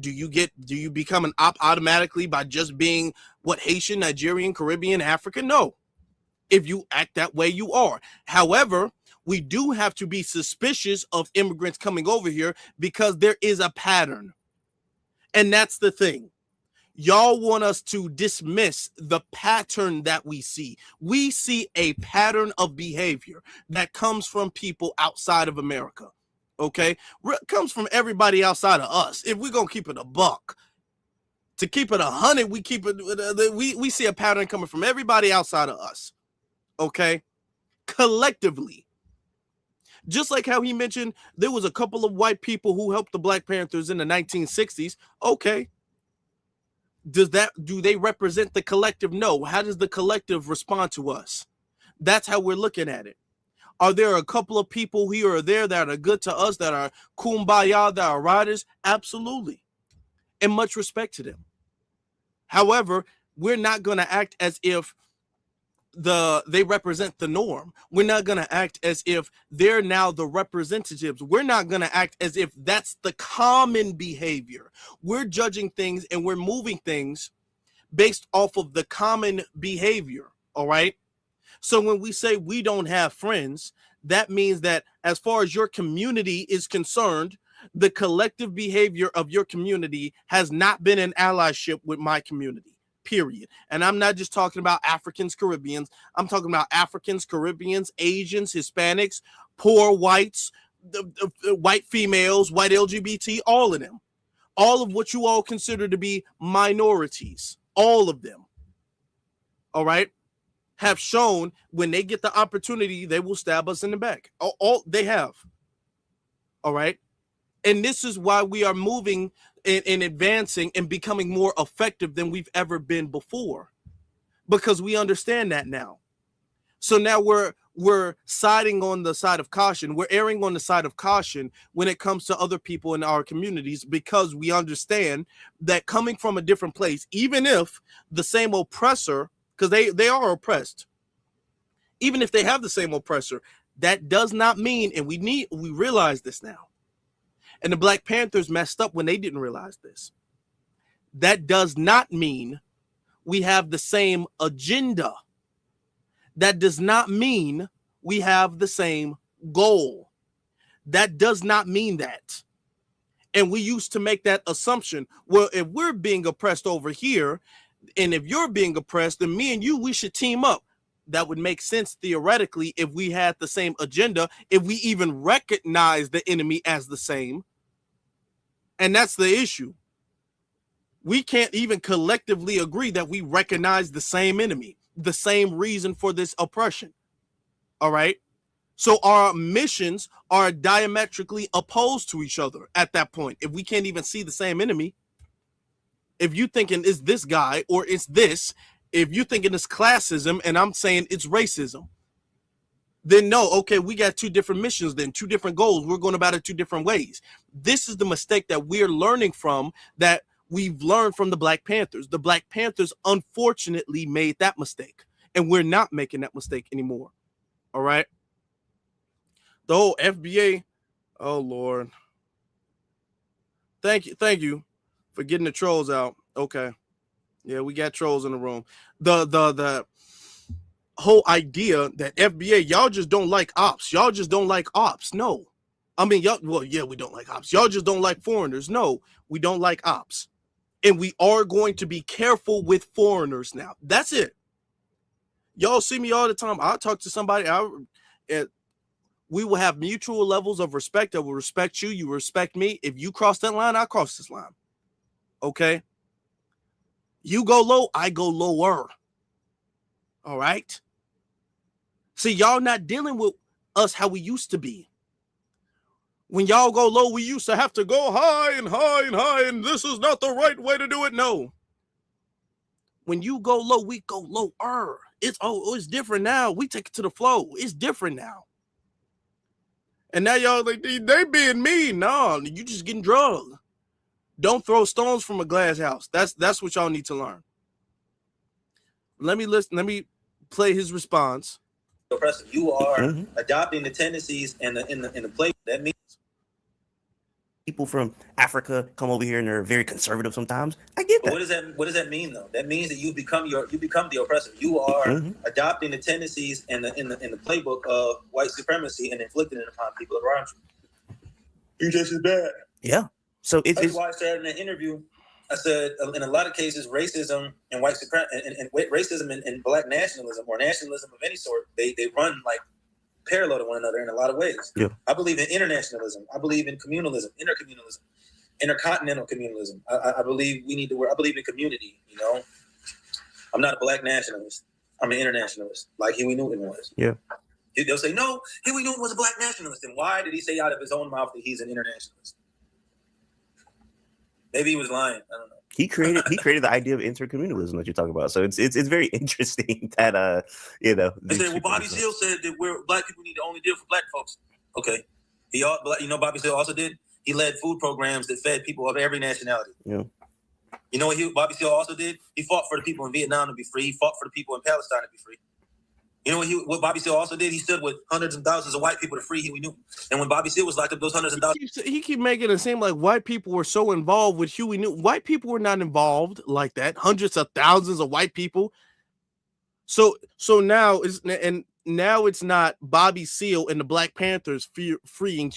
Do you become an op automatically by just being Haitian, Nigerian, Caribbean, African? No. If you act that way, you are. However, we do have to be suspicious of immigrants coming over here because there is a pattern. And that's the thing. Y'all want us to dismiss the pattern that we see. We see a pattern of behavior that comes from people outside of America. Okay? It comes from everybody outside of us. If we're going to keep it a buck. To keep it 100, we see a pattern coming from everybody outside of us. Okay, collectively. Just like how he mentioned there was a couple of white people who helped the Black Panthers in the 1960s. Okay. Do they represent the collective? No. How does the collective respond to us? That's how we're looking at it. Are there a couple of people here or there that are good to us, that are kumbaya, that are riders? Absolutely. And much respect to them. However, we're not going to act as if they represent the norm. We're not going to act as if they're now the representatives. We're not going to act as if that's the common behavior. We're judging things and we're moving things based off of the common behavior. All right. So when we say we don't have friends, that means that as far as your community is concerned, the collective behavior of your community has not been in allyship with my community. Period. And I'm not just talking about Africans, Caribbeans. I'm talking about Africans, Caribbeans, Asians, Hispanics, poor whites, white females, white LGBT, all of them. All of what you all consider to be minorities, all of them, all right, have shown when they get the opportunity, they will stab us in the back. All they have. All right. And this is why we are moving and advancing and becoming more effective than we've ever been before, because we understand that now. So now we're siding on the side of caution. We're erring on the side of caution when it comes to other people in our communities, because we understand that coming from a different place, even if the same oppressor, because they are oppressed, even if they have the same oppressor, that does not mean, and we realize this now. And the Black Panthers messed up when they didn't realize this. That does not mean we have the same agenda. That does not mean we have the same goal. That does not mean that. And we used to make that assumption. Well, if we're being oppressed over here, and if you're being oppressed, then me and you, we should team up. That would make sense theoretically if we had the same agenda, if we even recognize the enemy as the same. And that's the issue. We can't even collectively agree that we recognize the same enemy, the same reason for this oppression. All right. So our missions are diametrically opposed to each other at that point. If we can't even see the same enemy, if you thinking it's this guy or it's this, if you're thinking it's classism and I'm saying it's racism, then no, okay, we got two different missions, then two different goals. We're going about it two different ways. This is the mistake that we're learning from, that we've learned from the Black Panthers. The Black Panthers unfortunately made that mistake, and we're not making that mistake anymore. All right. The whole FBA, oh Lord. Thank you for getting the trolls out. Okay. Yeah, we got trolls in the room. The whole idea that FBA, y'all just don't like ops. Y'all just don't like ops. No. I mean, y'all, well, yeah, we don't like ops. Y'all just don't like foreigners. No, we don't like ops. And we are going to be careful with foreigners now. That's it. Y'all see me all the time. I'll talk to somebody. We will have mutual levels of respect. I will respect you. You respect me. If you cross that line, I cross this line. Okay? You go low, I go lower. All right? See, y'all not dealing with us how we used to be. When y'all go low, we used to have to go high and high and high, and this is not the right way to do it. No. When you go low, we go lower. It's different now. We take it to the flow. It's different now. And now y'all like, they being mean. No, you just getting drugged. Don't throw stones from a glass house. That's what y'all need to learn. Let me play his response. Oppressive. You are adopting the tendencies and the play. That means people from Africa come over here and they're very conservative sometimes. I get that. What does that mean though? That means that you become the oppressor. You are adopting the tendencies and the playbook of white supremacy and inflicting it upon people around you. You just as bad. Yeah. So that's why I said in the interview, I said in a lot of cases, racism and white supremacy and racism and black nationalism or nationalism of any sort, they run like parallel to one another in a lot of ways. Yeah. I believe in internationalism. I believe in communalism, intercommunalism, intercontinental communalism. I believe I believe in community, you know. I'm not a black nationalist. I'm an internationalist, like Huey Newton was. Yeah. They'll say, no, Huey Newton was a black nationalist. And why did he say out of his own mouth that he's an internationalist? Maybe he was lying. I don't know. He created the idea of intercommunalism that you're talking about. So it's very interesting that They say, well, Bobby Seale said that black people need to only deal for black folks. Okay. Bobby Seale also did? He led food programs that fed people of every nationality. Yeah. You know what Bobby Seale also did? He fought for the people in Vietnam to be free. He fought for the people in Palestine to be free. You know what Bobby Seale also did? He stood with hundreds of thousands of white people to free Huey Newton. And when Bobby Seale was locked up, those hundreds of thousands. He keep making it seem like white people were so involved with Huey Newton. White people were not involved like that. Hundreds of thousands of white people. So now it's not Bobby Seale and the Black Panthers freeing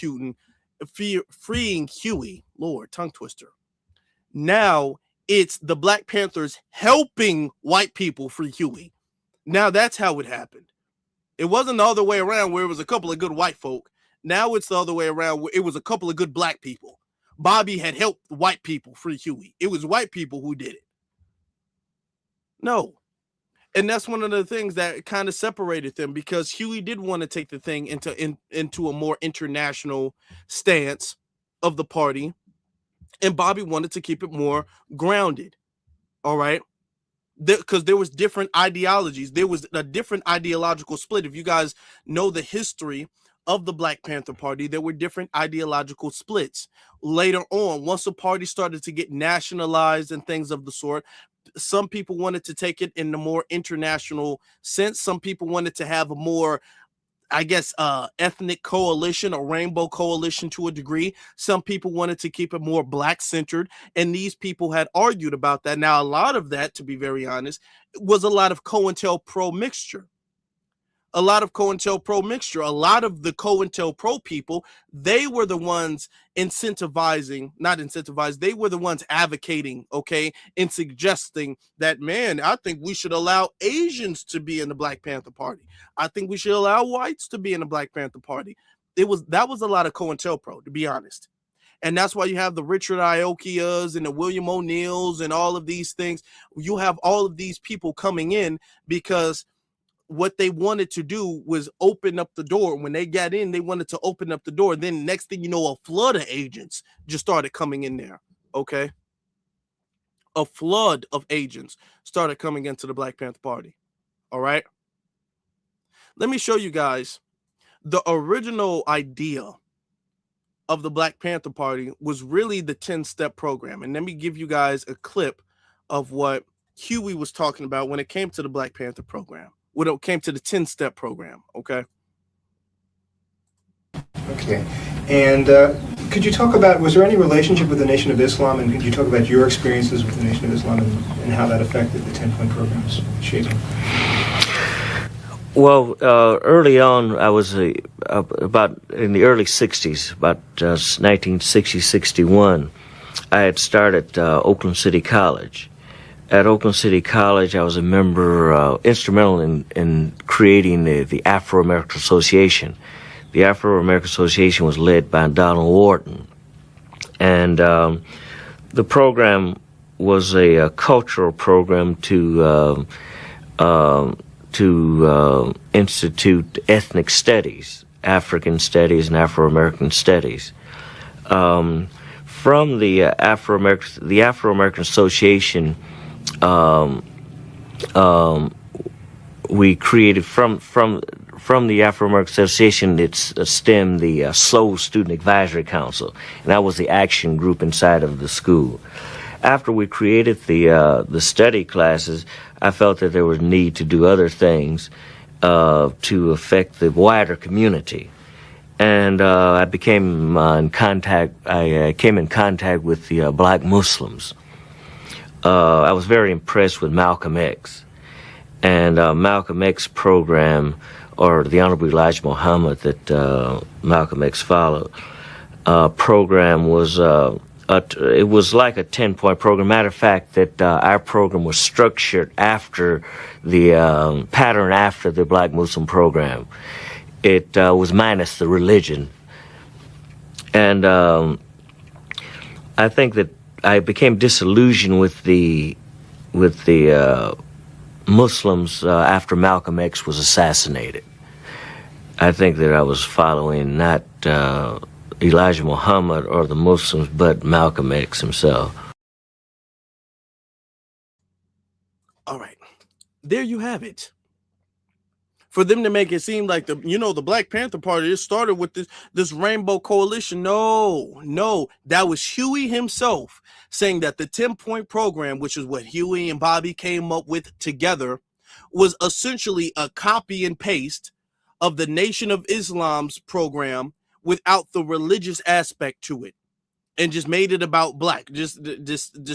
Huey. Lord, tongue twister. Now it's the Black Panthers helping white people free Huey. Now that's how it happened. It wasn't the other way around where it was a couple of good white folk. Now it's the other way around where it was a couple of good black people. Bobby had helped white people free Huey. It was white people who did it. No. And that's one of the things that kind of separated them, because Huey did want to take the thing into a more international stance of the party. And Bobby wanted to keep it more grounded. All right. Because there was different ideologies. There was a different ideological split. If you guys know the history of the Black Panther Party, there were different ideological splits. Later on, once the party started to get nationalized and things of the sort, some people wanted to take it in a more international sense. Some people wanted to have a more, I guess, ethnic coalition, a rainbow coalition to a degree. Some people wanted to keep it more black centered, and these people had argued about that. Now, a lot of that, to be very honest, was a lot of COINTELPRO mixture. A lot of COINTELPRO mixture. A lot of the COINTELPRO people, they were the ones they were the ones advocating, okay, and suggesting that, man, I think we should allow Asians to be in the Black Panther Party. I think we should allow whites to be in the Black Panther Party. That was a lot of COINTELPRO, to be honest. And that's why you have the Richard Iokias and the William O'Neills and all of these things. You have all of these people coming in because what they wanted to do was open up the door. When they got in, they wanted to open up the door. Then next thing you know, a flood of agents just started coming in there. Okay. A flood of agents started coming into the Black Panther Party. All right. Let me show you guys the original idea of the Black Panther Party was really the 10-step program. And let me give you guys a clip of what Huey was talking about when it came to the Black Panther program, when it came to the 10-step program, okay? Okay. And could you talk about, was there any relationship with the Nation of Islam, and could you talk about your experiences with the Nation of Islam and how that affected the 10-point program's shaping? Well, early on, I was about in the early 60s, about 1960, 61, I had started Oakland City College. At Oakland City College, I was a member, instrumental in creating the Afro-American Association. The Afro-American Association was led by Donald Wharton. And the program was a cultural program to institute ethnic studies, African studies and Afro-American studies. From the Afro-American Association, we created from the Afro-American Association, it's stemmed the Soul Student Advisory Council, and that was the action group inside of the school. After we created the study classes, I felt that there was need to do other things to affect the wider community, and I became in contact. I came in contact with the Black Muslims. I was very impressed with Malcolm X, and Malcolm X program, or the Honorable Elijah Muhammad that Malcolm X followed, program was. It was like a 10-point program. Matter of fact, that our program was structured after the pattern after the Black Muslim program. It was minus the religion, and I think that I became disillusioned with the Muslims after Malcolm X was assassinated. I think that I was following not Elijah Muhammad or the Muslims, but Malcolm X himself. All right, there you have it. For them to make it seem like the Black Panther Party, it started with this rainbow coalition. No, that was Huey himself saying that the 10-point program, which is what Huey and Bobby came up with together, was essentially a copy and paste of the Nation of Islam's program without the religious aspect to it, and just made it about black, just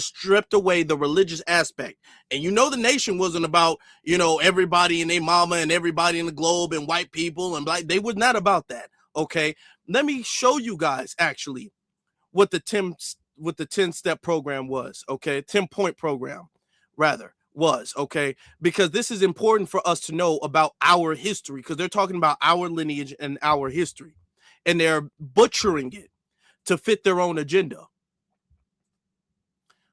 stripped away the religious aspect. And the nation wasn't about, everybody and their mama and everybody in the globe and white people and black. They were not about that. Okay. Let me show you guys actually what the 10-step program was. Okay. 10-point program rather was. Okay. Because this is important for us to know about our history, because they're talking about our lineage and our history, and they're butchering it to fit their own agenda.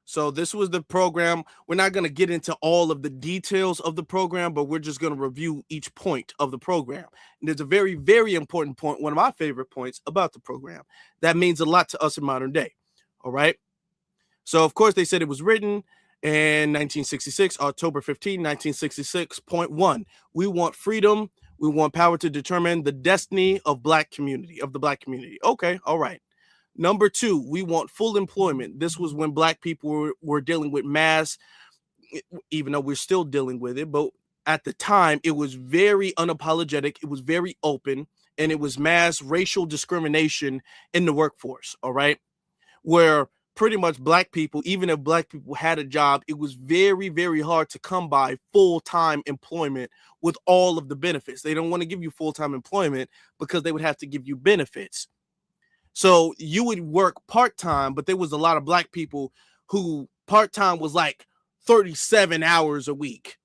So this was the program. We're not going to get into all of the details of the program, but we're just going to review each point of the program. And there's a very, very important point, one of my favorite points about the program, that means a lot to us in modern day. All right. So, of course, they said it was written in 1966, October 15, 1966. Point 1, we want freedom. We want power to determine the destiny of the black community. Okay. All right. Number 2, we want full employment. This was when black people were dealing with mass, even though we're still dealing with it, but at the time it was very unapologetic, it was very open, and it was mass racial discrimination in the workforce, all right? Where pretty much black people, even if black people had a job, it was very, very hard to come by full-time employment with all of the benefits. They don't want to give you full-time employment because they would have to give you benefits. So you would work part-time, but there was a lot of black people who part-time was like 37 hours a week,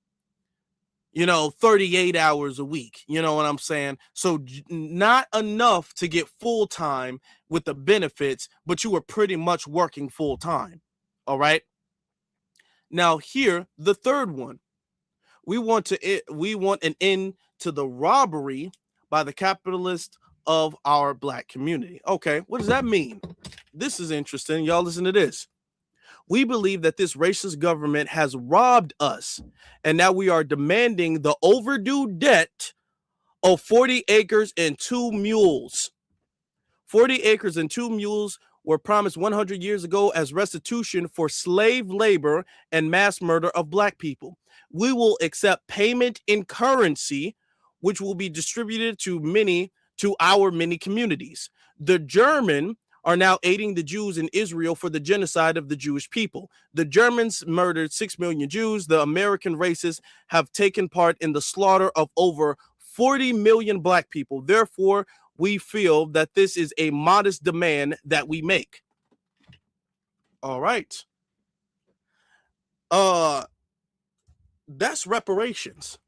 38 hours a week. You know what I'm saying? So not enough to get full-time with the benefits, but you were pretty much working full-time. All right. Now here, the third one, we want an end to the robbery by the capitalists of our black community. Okay, what does that mean? This is interesting. Y'all listen to this. We believe that this racist government has robbed us, and now we are demanding the overdue debt of 40 acres and 2 mules. 40 acres and 2 mules were promised 100 years ago as restitution for slave labor and mass murder of black people. We will accept payment in currency, which will be distributed to our many communities. The German are now aiding the Jews in Israel for the genocide of the Jewish people. The Germans murdered 6 million Jews. The American racists have taken part in the slaughter of over 40 million black people. Therefore, we feel that this is a modest demand that we make. All right. That's reparations.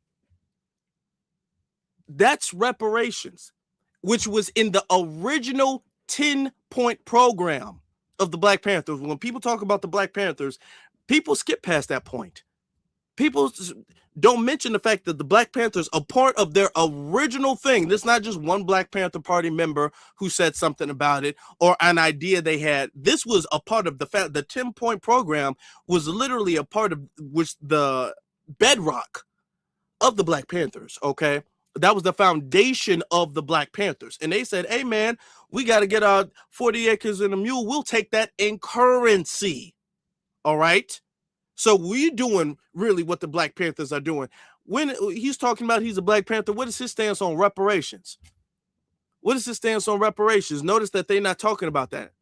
That's reparations, which was in the original 10-point program of the Black Panthers. When people talk about the Black Panthers, people skip past that point. People don't mention the fact that the Black Panthers are part of their original thing. This is not just one Black Panther Party member who said something about it or an idea they had. This was a part of the fact. The 10-point program was literally a part of which the bedrock of the Black Panthers. Okay. That was the foundation of the Black Panthers. And they said, hey, man, we got to get our 40 acres and a mule. We'll take that in currency. All right. So we're doing really what the Black Panthers are doing. When he's talking about he's a Black Panther, what is his stance on reparations? What is his stance on reparations? Notice that they're not talking about that.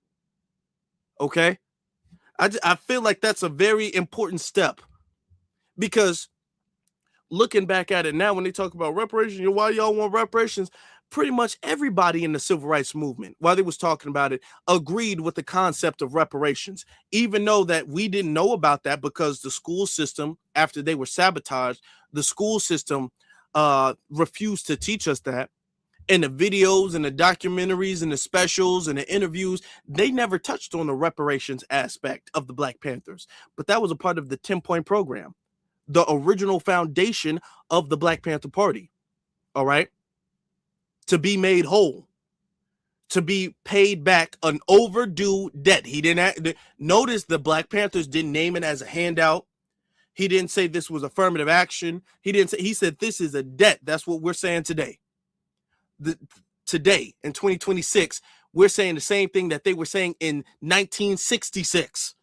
Okay. I feel like that's a very important step, because looking back at it now, when they talk about reparations, why y'all want reparations? Pretty much everybody in the civil rights movement, while they was talking about it, agreed with the concept of reparations, even though that we didn't know about that because the school system, after they were sabotaged, the school system refused to teach us that. And the videos and the documentaries and the specials and the interviews, they never touched on the reparations aspect of the Black Panthers. But that was a part of the 10-point program, the original foundation of the Black Panther Party. All right. To be made whole, to be paid back an overdue debt. He didn't notice the Black Panthers didn't name it as a handout. He didn't say this was affirmative action. He said this is a debt. That's what we're saying today. Today in 2026, we're saying the same thing that they were saying in 1966.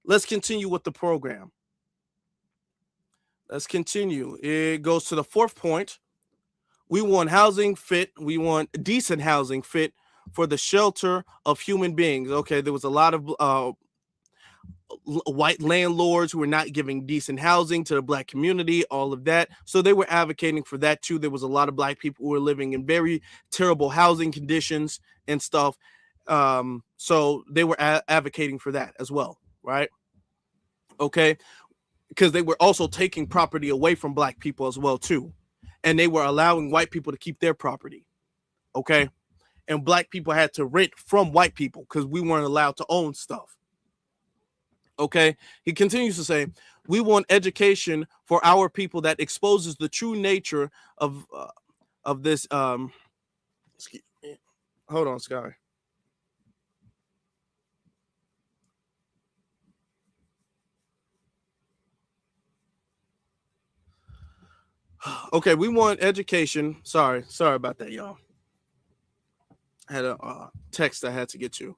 Let's continue with the program. Let's continue. It goes to the 4th point. We want housing fit. We want decent housing fit for the shelter of human beings. Okay, there was a lot of white landlords who were not giving decent housing to the Black community, all of that. So they were advocating for that too. There was a lot of Black people who were living in very terrible housing conditions and stuff. So they were advocating for that as well, right? Okay, because they were also taking property away from Black people as well too. And they were allowing white people to keep their property, okay? And Black people had to rent from white people because we weren't allowed to own stuff, okay? He continues to say, we want education for our people that exposes the true nature of this. Hold on, Sky. Okay, we want education. Sorry about that, y'all. I had a text I had to get to.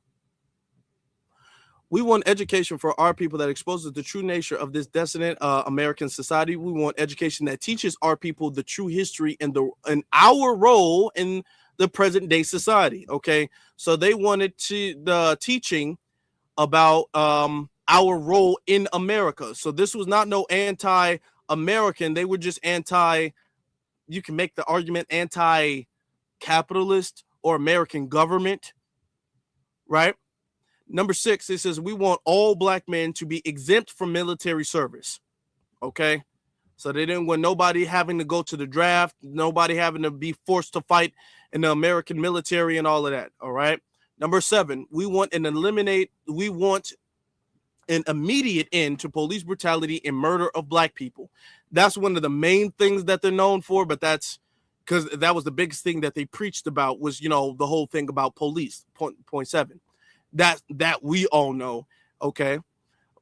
We want education for our people that exposes the true nature of this decadent American society. We want education that teaches our people the true history and our role in the present day society. Okay, so they wanted the teaching about our role in America. So this was not no anti-American. They were just you can make the argument anti-capitalist or American government, right? Number 6, it says we want all Black men to be exempt from military service. Okay, so they didn't want nobody having to go to the draft, nobody having to be forced to fight in the American military and all of that. All right. Number 7, we want an immediate end to police brutality and murder of Black people. That's one of the main things that they're known for, but that's because that was the biggest thing that they preached about was, the whole thing about police. Point 7. That we all know. Okay.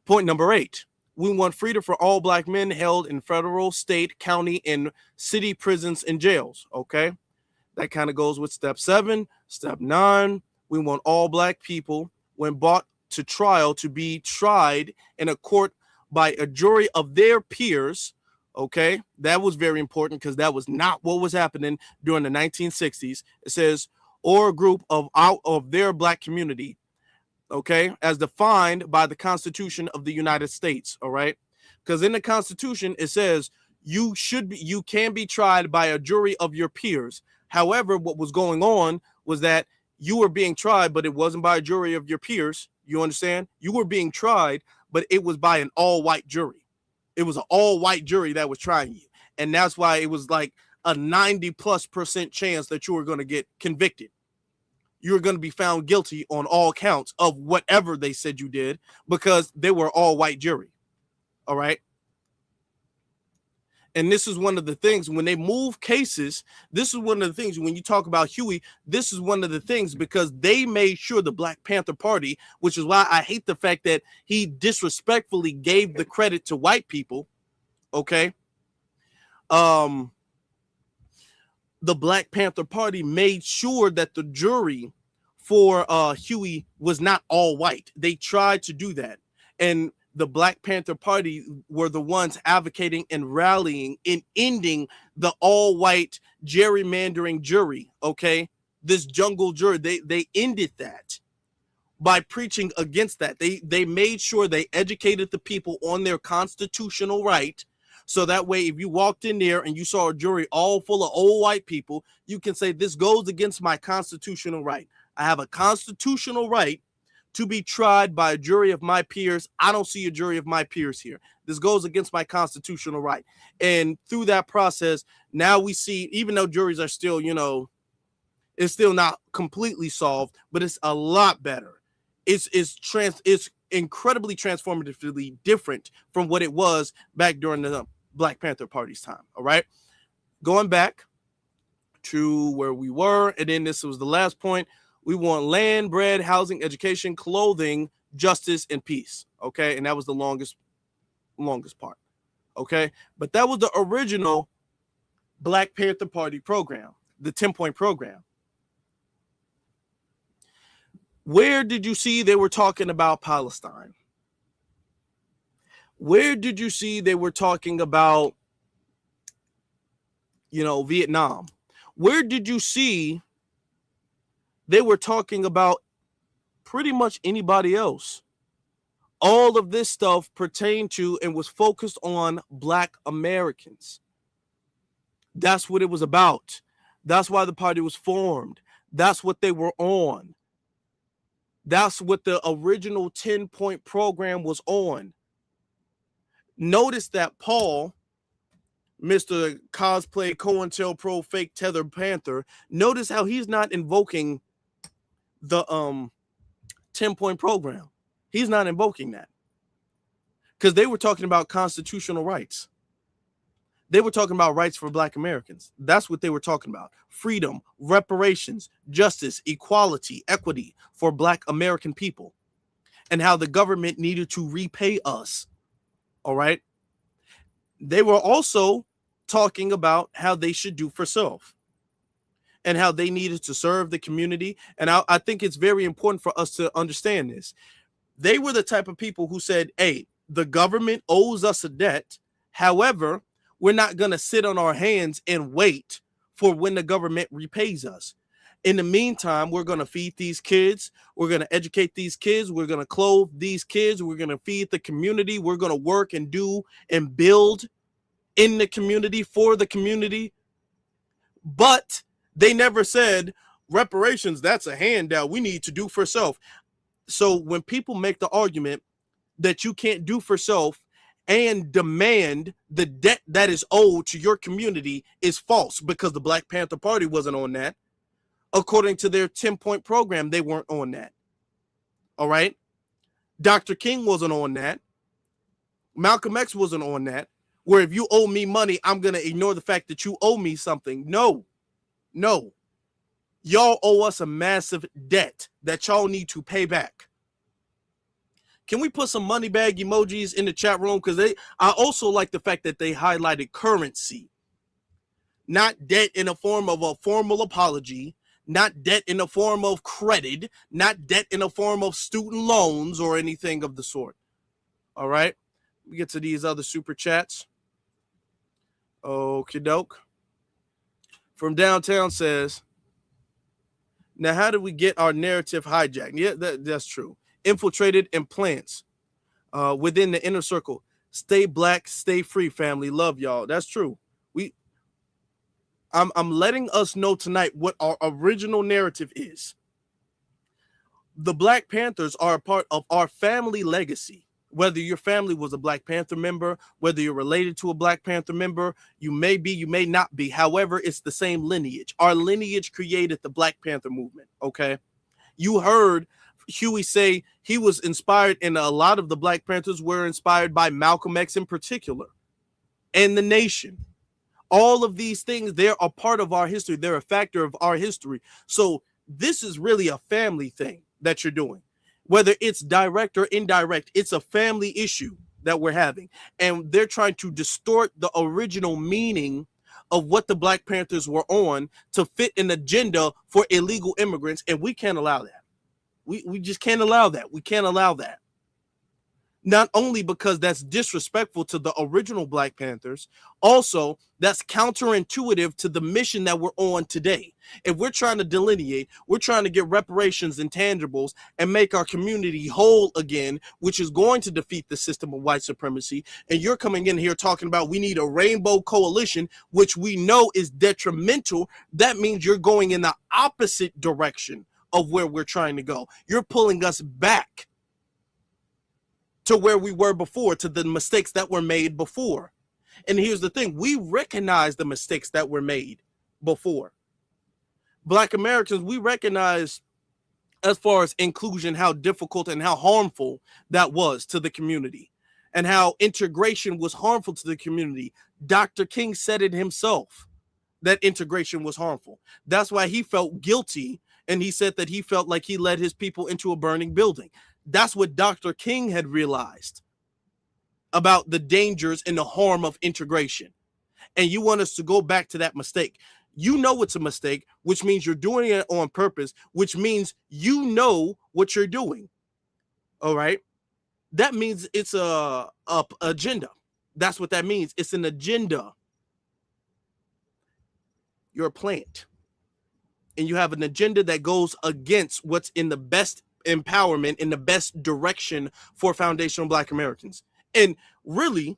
Point number 8. We want freedom for all black men held in federal, state, county, and city prisons and jails. Okay. That kind of goes with step 7. Step 9, we want all black people, when brought to trial, to be tried in a court by a jury of their peers. Okay. That was very important because that was not what was happening during the 1960s. It says, or a group of out of their black community. Okay, as defined by the Constitution of the United States. All right, because in the Constitution it says you can be tried by a jury of your peers. However, what was going on was that you were being tried, but it wasn't by a jury of your peers. You understand? You were being tried, but it was by an all-white jury. It was an all-white jury that was trying you, and that's why it was like a 90+% chance that you were going to get convicted. You're going to be found guilty on all counts of whatever they said you did because they were all white jury. All right. And this is one of the things when they move cases. This is one of the things when you talk about Huey. This is one of the things because they made sure the Black Panther Party, which is why I hate the fact that he disrespectfully gave the credit to white people. Okay. The Black Panther Party made sure that the jury for Huey was not all white. They tried to do that. And the Black Panther Party were the ones advocating and rallying in ending the all white gerrymandering jury. Okay. This jungle jury, they ended that by preaching against that. They made sure they educated the people on their constitutional right. So that way, if you walked in there and you saw a jury all full of old white people, you can say, this goes against my constitutional right. I have a constitutional right to be tried by a jury of my peers. I don't see a jury of my peers here. This goes against my constitutional right. And through that process, now we see, even though juries are still, it's still not completely solved, but it's a lot better. It's incredibly transformatively different from what it was back during the Black Panther Party's time. All right. Going back to where we were. And then this was the last point. We want land, bread, housing, education, clothing, justice, and peace. Okay. And that was the longest part. Okay. But that was the original Black Panther Party program, the 10-point program. Where did you see they were talking about Palestine? Where did you see they were talking about, Vietnam? Where did you see they were talking about pretty much anybody else? All of this stuff pertained to and was focused on Black Americans. That's what it was about. That's why the party was formed. That's what they were on. That's what the original 10-point program was on. Notice that Paul, Mr. Cosplay, COINTELPRO, Fake Tether Panther, notice how he's not invoking the 10-point program. He's not invoking that. Because they were talking about constitutional rights. They were talking about rights for Black Americans. That's what they were talking about. Freedom, reparations, justice, equality, equity for Black American people. And how the government needed to repay us. All right. They were also talking about how they should do for self. And how they needed to serve the community. And I think it's very important for us to understand this. They were the type of people who said, hey, the government owes us a debt. However, we're not going to sit on our hands and wait for when the government repays us. In the meantime, we're going to feed these kids. We're going to educate these kids. We're going to clothe these kids. We're going to feed the community. We're going to work and do and build in the community for the community. But they never said reparations, that's a handout we need to do for self. So when people make the argument that you can't do for self and demand the debt that is owed to your community is false, because the Black Panther Party wasn't on that. According to their 10-point program, they weren't on that. All right. Dr. King wasn't on that. Malcolm X wasn't on that. Where if you owe me money, I'm going to ignore the fact that you owe me something. No. Y'all owe us a massive debt that y'all need to pay back. Can we put some money bag emojis in the chat room? Because I also like the fact that they highlighted currency, not debt in the form of a formal apology, not debt in the form of credit, not debt in the form of student loans or anything of the sort. All right, we get to these other super chats. Okie doke. From downtown says, now how do we get our narrative hijacked? Yeah, that's true. Infiltrated implants within the inner circle. Stay black, stay free, family. Love y'all. That's true. I'm letting us know tonight what our original narrative is. The Black Panthers are a part of our family legacy. Whether your family was a Black Panther member, whether you're related to a Black Panther member, you may be, you may not be. However, it's the same lineage. Our lineage created the Black Panther movement, okay? You heard Huey say he was inspired, and a lot of the Black Panthers were inspired by Malcolm X in particular, and the Nation. All of these things, they're a part of our history. They're a factor of our history. So this is really a family thing that you're doing. Whether it's direct or indirect, it's a family issue that we're having. And they're trying to distort the original meaning of what the Black Panthers were on to fit an agenda for illegal immigrants. And we can't allow that. We just can't allow that. We can't allow that. Not only because that's disrespectful to the original Black Panthers, also that's counterintuitive to the mission that we're on today. If we're trying to delineate, we're trying to get reparations and tangibles and make our community whole again, which is going to defeat the system of white supremacy. And you're coming in here talking about we need a rainbow coalition, which we know is detrimental. That means you're going in the opposite direction of where we're trying to go. You're pulling us back to where we were before, to the mistakes that were made before. And here's the thing, we recognize the mistakes that were made before. Black Americans, we recognize, as far as inclusion, how difficult and how harmful that was to the community, and how integration was harmful to the community. Dr. King said it himself, that integration was harmful. That's why he felt guilty, and he said that he felt like he led his people into a burning building. That's what Dr. King had realized about the dangers and the harm of integration. And you want us to go back to that mistake. You know it's a mistake, which means you're doing it on purpose, which means you know what you're doing. All right? That means it's a agenda. That's what that means. It's an agenda. You're a plant. And you have an agenda that goes against what's in the best empowerment, in the best direction for foundational Black Americans. And really,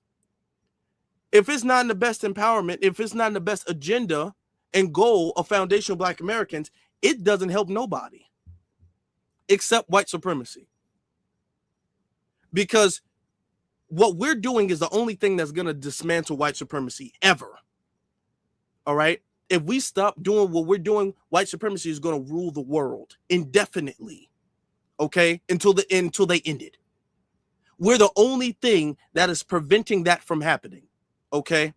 if it's not in the best empowerment, if it's not in the best agenda and goal of foundational Black Americans, it doesn't help nobody except white supremacy. Because what we're doing is the only thing that's going to dismantle white supremacy ever. All right? If we stop doing what we're doing, white supremacy is going to rule the world indefinitely. Okay, until they end it. We're the only thing that is preventing that from happening. Okay,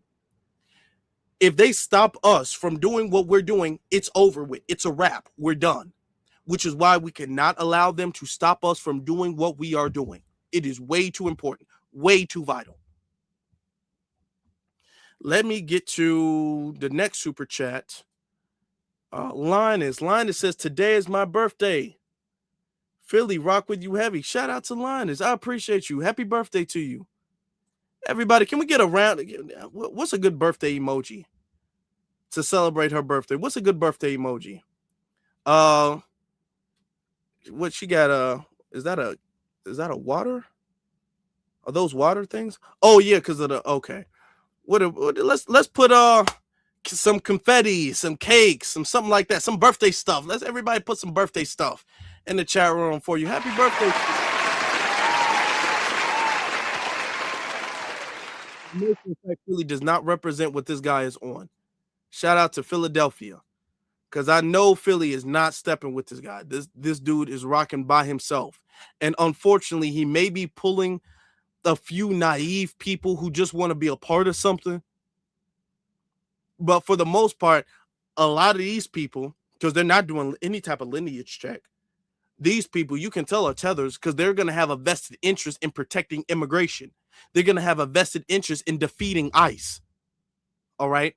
if they stop us from doing what we're doing, it's over with. It's a wrap. We're done. Which is why we cannot allow them to stop us from doing what we are doing. It is way too important, way too vital. Let me get to the next super chat. Linus says, today is my birthday. Philly, rock with you heavy. Shout out to Linus. I appreciate you. Happy birthday to you. Everybody, can we get a round? What's a good birthday emoji to celebrate her birthday? What's a good birthday emoji? What she got? Is that a water? Are those water things? Oh yeah, because of the okay. Let's put some confetti, some cakes, something like that, some birthday stuff. Let's everybody put some birthday stuff in the chat room for you. Happy birthday. Really does not represent what this guy is on. Shout out to Philadelphia, because I know Philly is not stepping with this guy. This dude is rocking by himself, and unfortunately, he may be pulling a few naive people who just want to be a part of something. But for the most part, a lot of these people, because they're not doing any type of lineage check, These people, you can tell, are tethers because they're going to have a vested interest in protecting immigration. They're going to have a vested interest in defeating ICE. All right.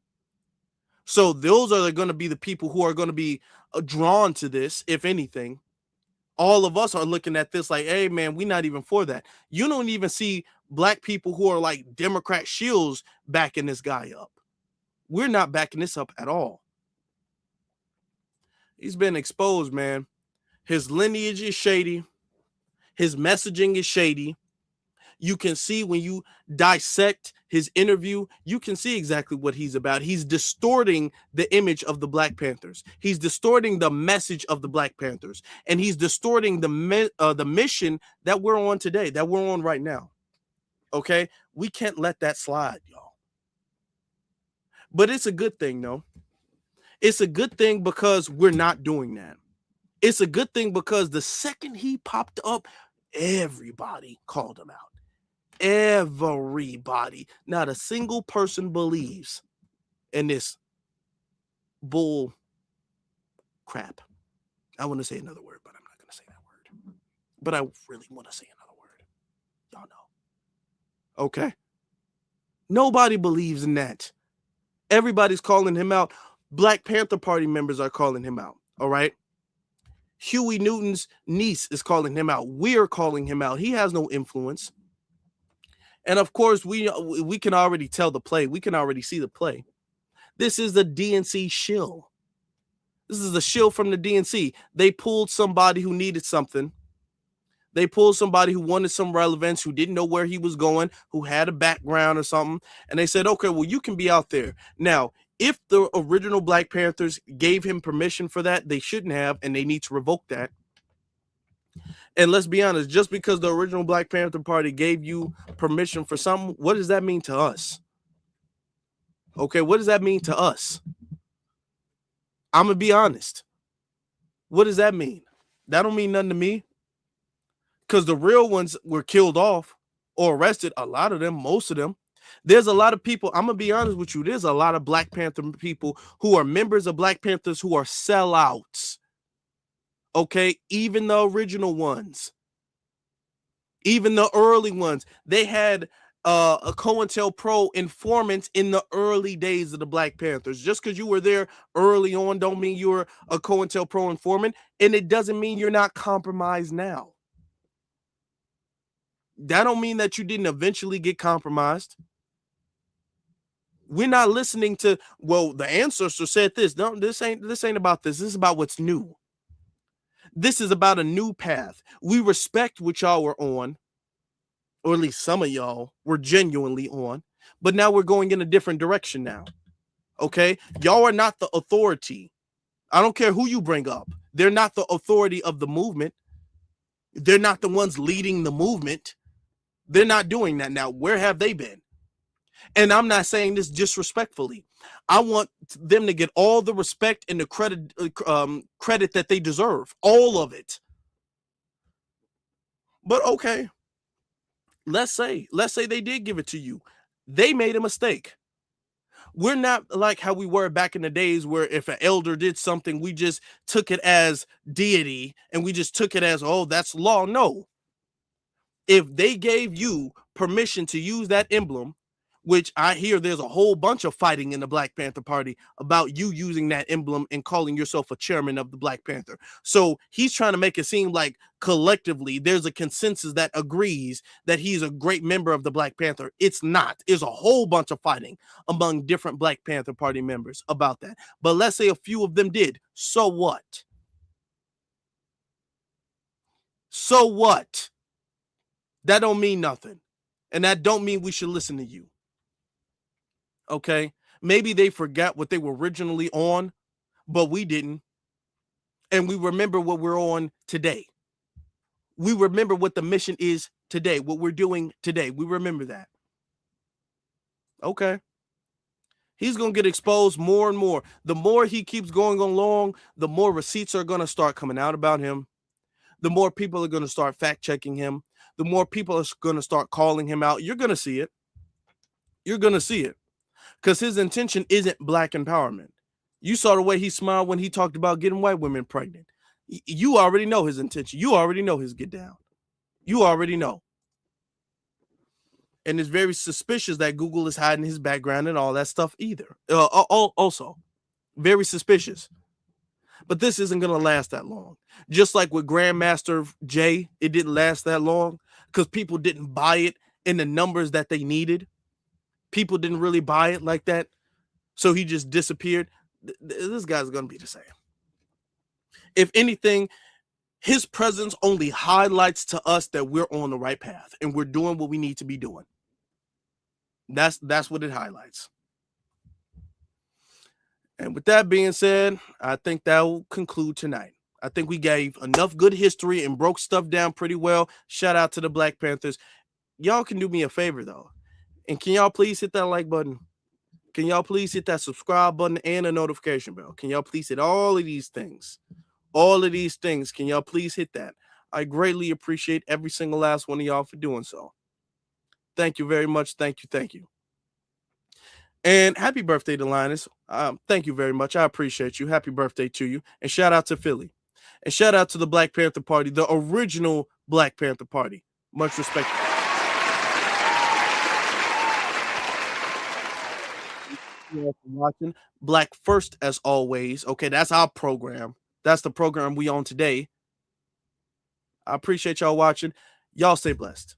So those are going to be the people who are going to be drawn to this, if anything. All of us are looking at this like, hey, man, we're not even for that. You don't even see black people who are like Democrat shills backing this guy up. We're not backing this up at all. He's been exposed, man. His lineage is shady. His messaging is shady. You can see when you dissect his interview, you can see exactly what he's about. He's distorting the image of the Black Panthers. He's distorting the message of the Black Panthers. And he's distorting the mission that we're on today, that we're on right now. Okay? We can't let that slide, y'all. But it's a good thing, though. It's a good thing because we're not doing that. It's a good thing because the second he popped up, everybody called him out. Everybody. Not a single person believes in this bull crap. I want to say another word, but I'm not going to say that word. But I really want to say another word. Y'all know. Okay? Nobody believes in that. Everybody's calling him out. Black Panther Party members are calling him out. All right? Huey Newton's niece is calling him out. We're calling him out. He has no influence. And of course, we can already tell the play. We can already see the play. This is the DNC shill. This is the shill from the DNC. They pulled somebody who needed something. They pulled somebody who wanted some relevance, who didn't know where he was going, who had a background or something. And they said, okay, well, you can be out there. Now, if the original Black Panthers gave him permission for that, they shouldn't have, and they need to revoke that. And let's be honest, just because the original Black Panther Party gave you permission for something, what does that mean to us? Okay, what does that mean to us? I'm going to be honest. What does that mean? That don't mean nothing to me. Because the real ones were killed off or arrested. A lot of them, most of them. There's a lot of people, I'm going to be honest with you, there's a lot of Black Panther people who are members of Black Panthers who are sellouts. Okay, even the original ones, even the early ones, they had a COINTELPRO informant in the early days of the Black Panthers. Just because you were there early on don't mean you're a COINTELPRO informant, and it doesn't mean you're not compromised now. That don't mean that you didn't eventually get compromised. We're not listening to, well, the ancestor said this. No, this ain't about this. This is about what's new. This is about a new path. We respect what y'all were on, or at least some of y'all were genuinely on, but now we're going in a different direction now. Okay? Y'all are not the authority. I don't care who you bring up. They're not the authority of the movement. They're not the ones leading the movement. They're not doing that now. Where have they been? And I'm not saying this disrespectfully. I want them to get all the respect and the credit that they deserve. All of it. But okay. Let's say they did give it to you. They made a mistake. We're not like how we were back in the days where if an elder did something, we just took it as deity and we just took it as, oh, that's law. No. If they gave you permission to use that emblem, which I hear there's a whole bunch of fighting in the Black Panther Party about you using that emblem and calling yourself a chairman of the Black Panther. So he's trying to make it seem like collectively there's a consensus that agrees that he's a great member of the Black Panther. It's not. There's a whole bunch of fighting among different Black Panther Party members about that. But let's say a few of them did. So what? So what? That don't mean nothing. And that don't mean we should listen to you. Okay, maybe they forgot what they were originally on, but we didn't. And we remember what we're on today. We remember what the mission is today, what we're doing today. We remember that. Okay. He's going to get exposed more and more. The more he keeps going along, the more receipts are going to start coming out about him. The more people are going to start fact checking him. The more people are going to start calling him out. You're going to see it. You're going to see it. Because his intention isn't Black empowerment. You saw the way he smiled when he talked about getting white women pregnant. You already know his intention. You already know his get down. You already know. And it's very suspicious that Google is hiding his background and all that stuff either. Also, very suspicious. But this isn't going to last that long. Just like with Grandmaster Jay, it didn't last that long because people didn't buy it in the numbers that they needed. People didn't really buy it like that. So he just disappeared. This guy's going to be the same. If anything, his presence only highlights to us that we're on the right path and we're doing what we need to be doing. That's what it highlights. And with that being said, I think that will conclude tonight. I think we gave enough good history and broke stuff down pretty well. Shout out to the Black Panthers. Y'all can do me a favor, though. And can y'all please hit that like button? Can y'all please hit that subscribe button and a notification bell? Can y'all please hit all of these things? All of these things. Can y'all please hit that? I greatly appreciate every single last one of y'all for doing so. Thank you very much. Thank you. Thank you. And happy birthday to Linus. Thank you very much. I appreciate you. Happy birthday to you. And shout out to Philly. And shout out to the Black Panther Party, the original Black Panther Party. Much respect. You all for watching. Black First, as always. Okay, that's our program. That's the program we on today. I appreciate y'all watching. Y'all stay blessed.